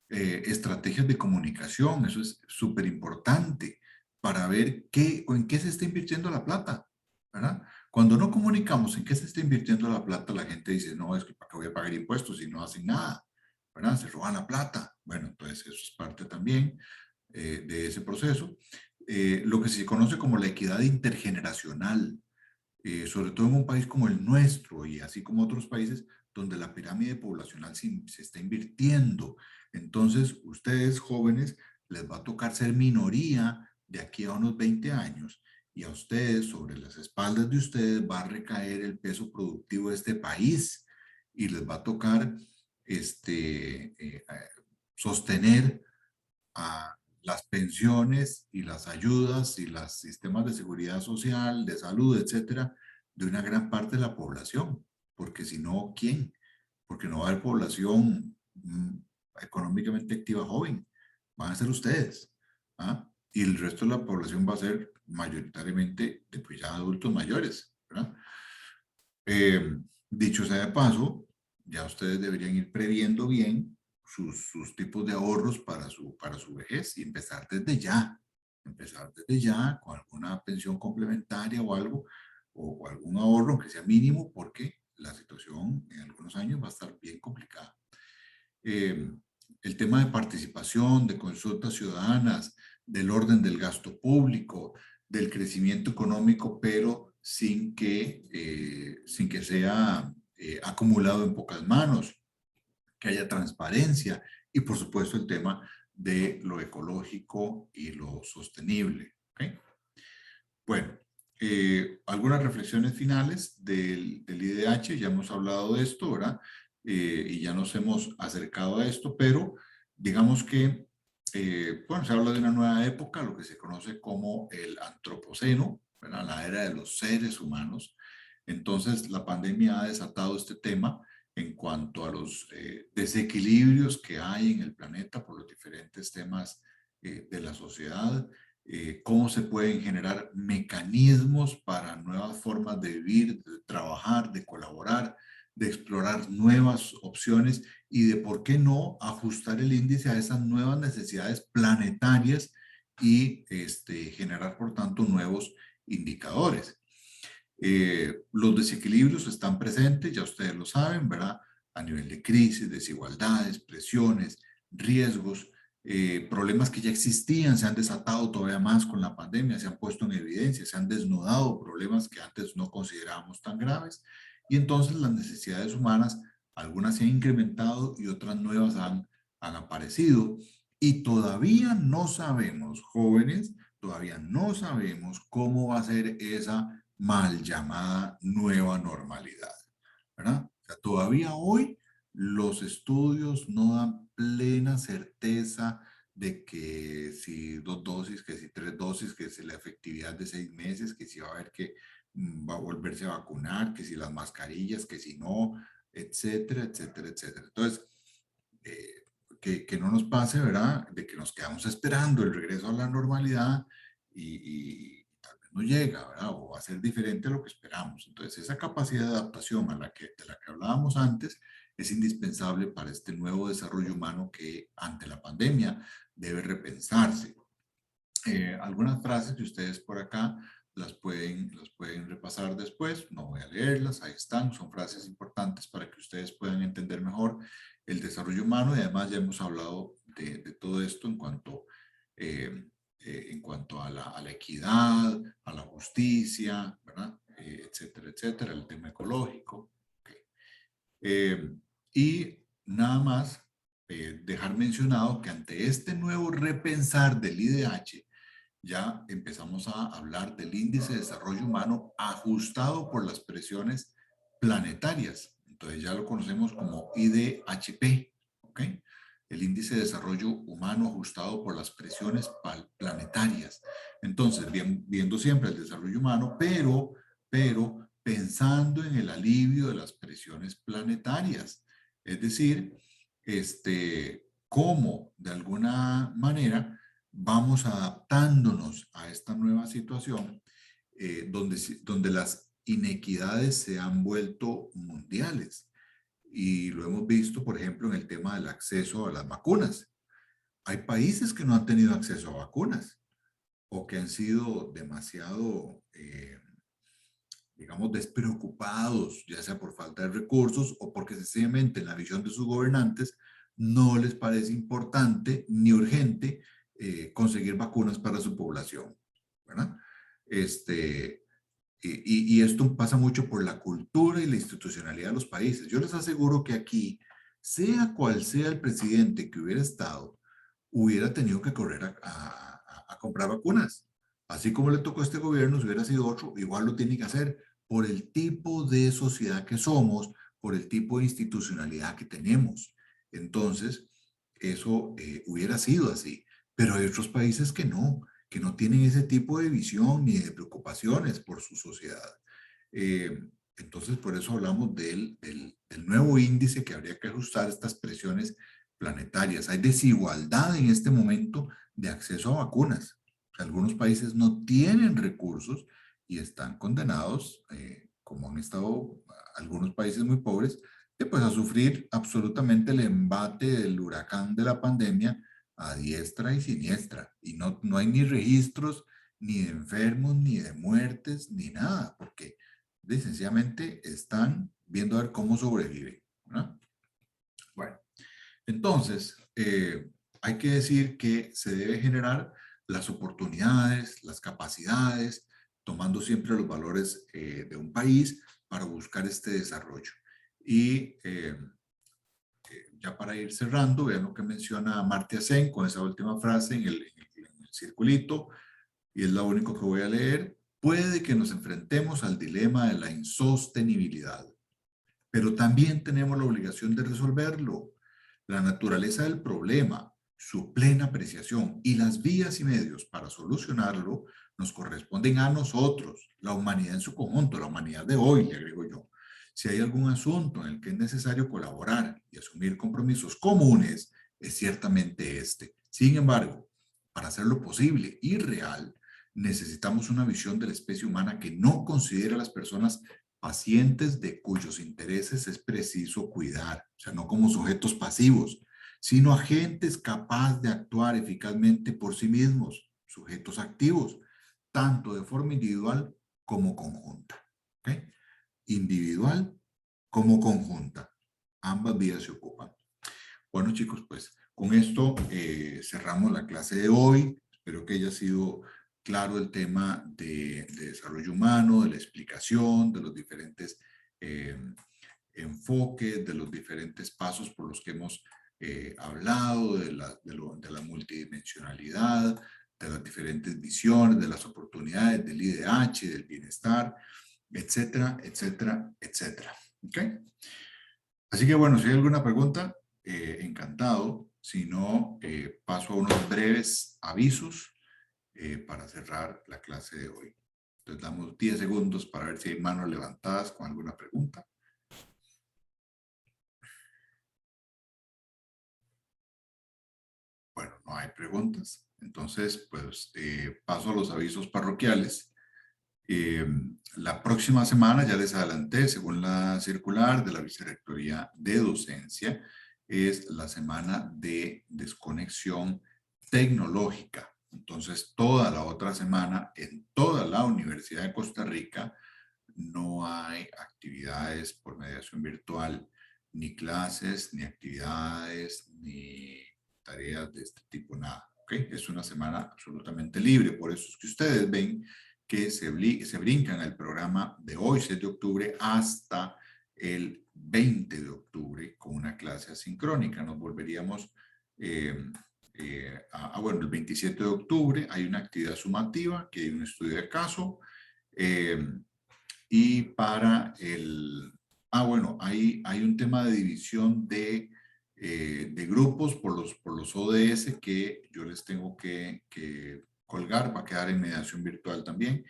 A: Estrategias de comunicación, eso es súper importante para ver en qué se está invirtiendo la plata, ¿verdad? Cuando no comunicamos en qué se está invirtiendo la plata, la gente dice, no, es que para qué voy a pagar impuestos y no hacen nada, ¿verdad? Se roban la plata. Bueno, entonces eso es parte también de ese proceso. Lo que se conoce como la equidad intergeneracional, sobre todo en un país como el nuestro y así como otros países donde la pirámide poblacional se está invirtiendo. Entonces, ustedes jóvenes les va a tocar ser minoría de aquí a unos 20 años y a ustedes, sobre las espaldas de ustedes, va a recaer el peso productivo de este país y les va a tocar sostener a las pensiones y las ayudas y los sistemas de seguridad social, de salud, etcétera, de una gran parte de la población. Porque si no, ¿quién? Porque no va a haber población económicamente activa joven. Van a ser ustedes. ¿Ah? Y el resto de la población va a ser mayoritariamente de pues, ya adultos mayores. ¿Verdad? Dicho sea de paso, ya ustedes deberían ir previendo bien sus tipos de ahorros para su vejez y empezar desde ya con alguna pensión complementaria o algo, o algún ahorro que sea mínimo, porque la situación en algunos años va a estar bien complicada. El tema de participación, de consultas ciudadanas, del orden del gasto público, del crecimiento económico, pero sin que sea acumulado en pocas manos, que haya transparencia y por supuesto el tema de lo ecológico y lo sostenible. ¿Okay? Bueno, algunas reflexiones finales del IDH, ya hemos hablado de esto, ¿verdad? Y ya nos hemos acercado a esto, pero digamos que, bueno, se habla de una nueva época, lo que se conoce como el antropoceno, ¿verdad? La era de los seres humanos. Entonces, la pandemia ha desatado este tema en cuanto a los desequilibrios que hay en el planeta por los diferentes temas de la sociedad, cómo se pueden generar mecanismos para nuevas formas de vivir, de trabajar, de colaborar, de explorar nuevas opciones y de por qué no ajustar el índice a esas nuevas necesidades planetarias y generar, por tanto, nuevos indicadores. Los desequilibrios están presentes, ya ustedes lo saben, ¿verdad? A nivel de crisis, desigualdades, presiones, riesgos, problemas que ya existían, se han desatado todavía más con la pandemia, se han puesto en evidencia, se han desnudado problemas que antes no considerábamos tan graves, y entonces las necesidades humanas, algunas se han incrementado y otras nuevas han aparecido, y todavía no sabemos, jóvenes, todavía no sabemos cómo va a ser esa mal llamada nueva normalidad, ¿verdad? O sea, todavía hoy los estudios no dan plena certeza de que si 2 dosis, que si 3 dosis, que si la efectividad de 6 meses, que si va a haber que va a volverse a vacunar, que si las mascarillas, que si no, etcétera, etcétera, etcétera. Entonces, que no nos pase, ¿verdad? De que nos quedamos esperando el regreso a la normalidad y tal vez no llega, ¿verdad? O va a ser diferente a lo que esperamos. Entonces, esa capacidad de adaptación de la que hablábamos antes es indispensable para este nuevo desarrollo humano que ante la pandemia debe repensarse. Algunas frases que ustedes por acá las pueden repasar después, no voy a leerlas, ahí están, son frases importantes para que ustedes puedan entender mejor el desarrollo humano y además ya hemos hablado de todo esto en cuanto a la equidad, a la justicia, ¿verdad? Etcétera, etcétera, el tema ecológico. Okay. Y nada más dejar mencionado que ante este nuevo repensar del IDH, ya empezamos a hablar del índice de desarrollo humano ajustado por las presiones planetarias. Entonces ya lo conocemos como IDHP, ¿ok? El índice de desarrollo humano ajustado por las presiones planetarias. Entonces, viendo siempre el desarrollo humano, pero pensando en el alivio de las presiones planetarias. Es decir, cómo de alguna manera vamos adaptándonos a esta nueva situación donde las inequidades se han vuelto mundiales. Y lo hemos visto, por ejemplo, en el tema del acceso a las vacunas. Hay países que no han tenido acceso a vacunas o que han sido demasiado, digamos, despreocupados, ya sea por falta de recursos o porque sencillamente en la visión de sus gobernantes no les parece importante ni urgente conseguir vacunas para su población, ¿verdad? Y esto pasa mucho por la cultura y la institucionalidad de los países. Yo les aseguro que aquí, sea cual sea el presidente que hubiera estado, hubiera tenido que correr a comprar vacunas. Así como le tocó a este gobierno, si hubiera sido otro, igual lo tiene que hacer por el tipo de sociedad que somos, por el tipo de institucionalidad que tenemos. Entonces, eso hubiera sido así. Pero hay otros países que no tienen ese tipo de visión ni de preocupaciones por su sociedad. Entonces, por eso hablamos del nuevo índice que habría que ajustar estas presiones planetarias. Hay desigualdad en este momento de acceso a vacunas. Algunos países no tienen recursos y están condenados, como han estado algunos países muy pobres, pues a sufrir absolutamente el embate del huracán de la pandemia a diestra y siniestra. Y no hay ni registros ni de enfermos, ni de muertes, ni nada, porque sencillamente están viendo a ver cómo sobreviven, ¿verdad? Bueno, entonces, hay que decir que se debe generar las oportunidades, las capacidades, tomando siempre los valores de un país para buscar este desarrollo. Y ya para ir cerrando, vean lo que menciona Amartya Sen con esa última frase en el circulito, y es lo único que voy a leer. Puede que nos enfrentemos al dilema de la insostenibilidad, pero también tenemos la obligación de resolverlo. La naturaleza del problema, su plena apreciación y las vías y medios para solucionarlo nos corresponden a nosotros, la humanidad en su conjunto, la humanidad de hoy, le agrego yo. Si hay algún asunto en el que es necesario colaborar y asumir compromisos comunes, es ciertamente este. Sin embargo, para hacerlo posible y real, necesitamos una visión de la especie humana que no considere a las personas pacientes de cuyos intereses es preciso cuidar, o sea, no como sujetos pasivos, sino agentes capaces de actuar eficazmente por sí mismos, sujetos activos, tanto de forma individual como conjunta. ¿Okay? Individual como conjunta. Ambas vías se ocupan. Bueno, chicos, pues con esto cerramos la clase de hoy. Espero que haya sido claro el tema de desarrollo humano, de la explicación, de los diferentes enfoques, de los diferentes pasos por los que hemos hablado, de la multidimensionalidad, de las diferentes visiones, de las oportunidades del IDH, del bienestar, etcétera, etcétera, etcétera. ¿Ok? Así que bueno, si hay alguna pregunta, encantado. Si no, paso a unos breves avisos para cerrar la clase de hoy. Entonces damos 10 segundos para ver si hay manos levantadas con alguna pregunta. Bueno, no hay preguntas. Entonces, pues paso a los avisos parroquiales. La próxima semana, ya les adelanté, según la circular de la Vicerrectoría de Docencia, es la semana de desconexión tecnológica. Entonces, toda la otra semana, en toda la Universidad de Costa Rica, no hay actividades por mediación virtual, ni clases, ni actividades, ni tareas de este tipo, nada. ¿Okay? Es una semana absolutamente libre. Por eso es que ustedes ven que se brincan el programa de hoy, 6 de octubre, hasta el 20 de octubre con una clase asincrónica. Nos volveríamos bueno, el 27 de octubre hay una actividad sumativa, que hay un estudio de caso, y para el... bueno, hay un tema de división de grupos por los ODS que yo les tengo que colgar, va a quedar en mediación virtual también.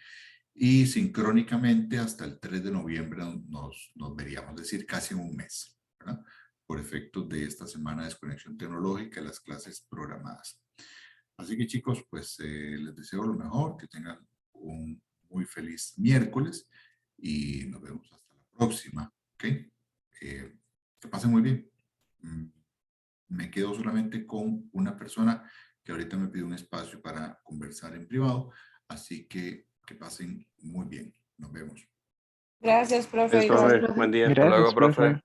A: Y sincrónicamente hasta el 3 de noviembre nos veríamos, es decir, casi un mes, ¿verdad? Por efectos de esta semana de desconexión tecnológica y las clases programadas. Así que chicos, pues les deseo lo mejor, que tengan un muy feliz miércoles y nos vemos hasta la próxima, ¿ok? Que pasen muy bien. Me quedo solamente con una persona que ahorita me pidió un espacio para conversar en privado, así que pasen muy bien. Nos vemos.
J: Gracias, profe.
C: Profe. Buen día.
H: Hasta luego, profe.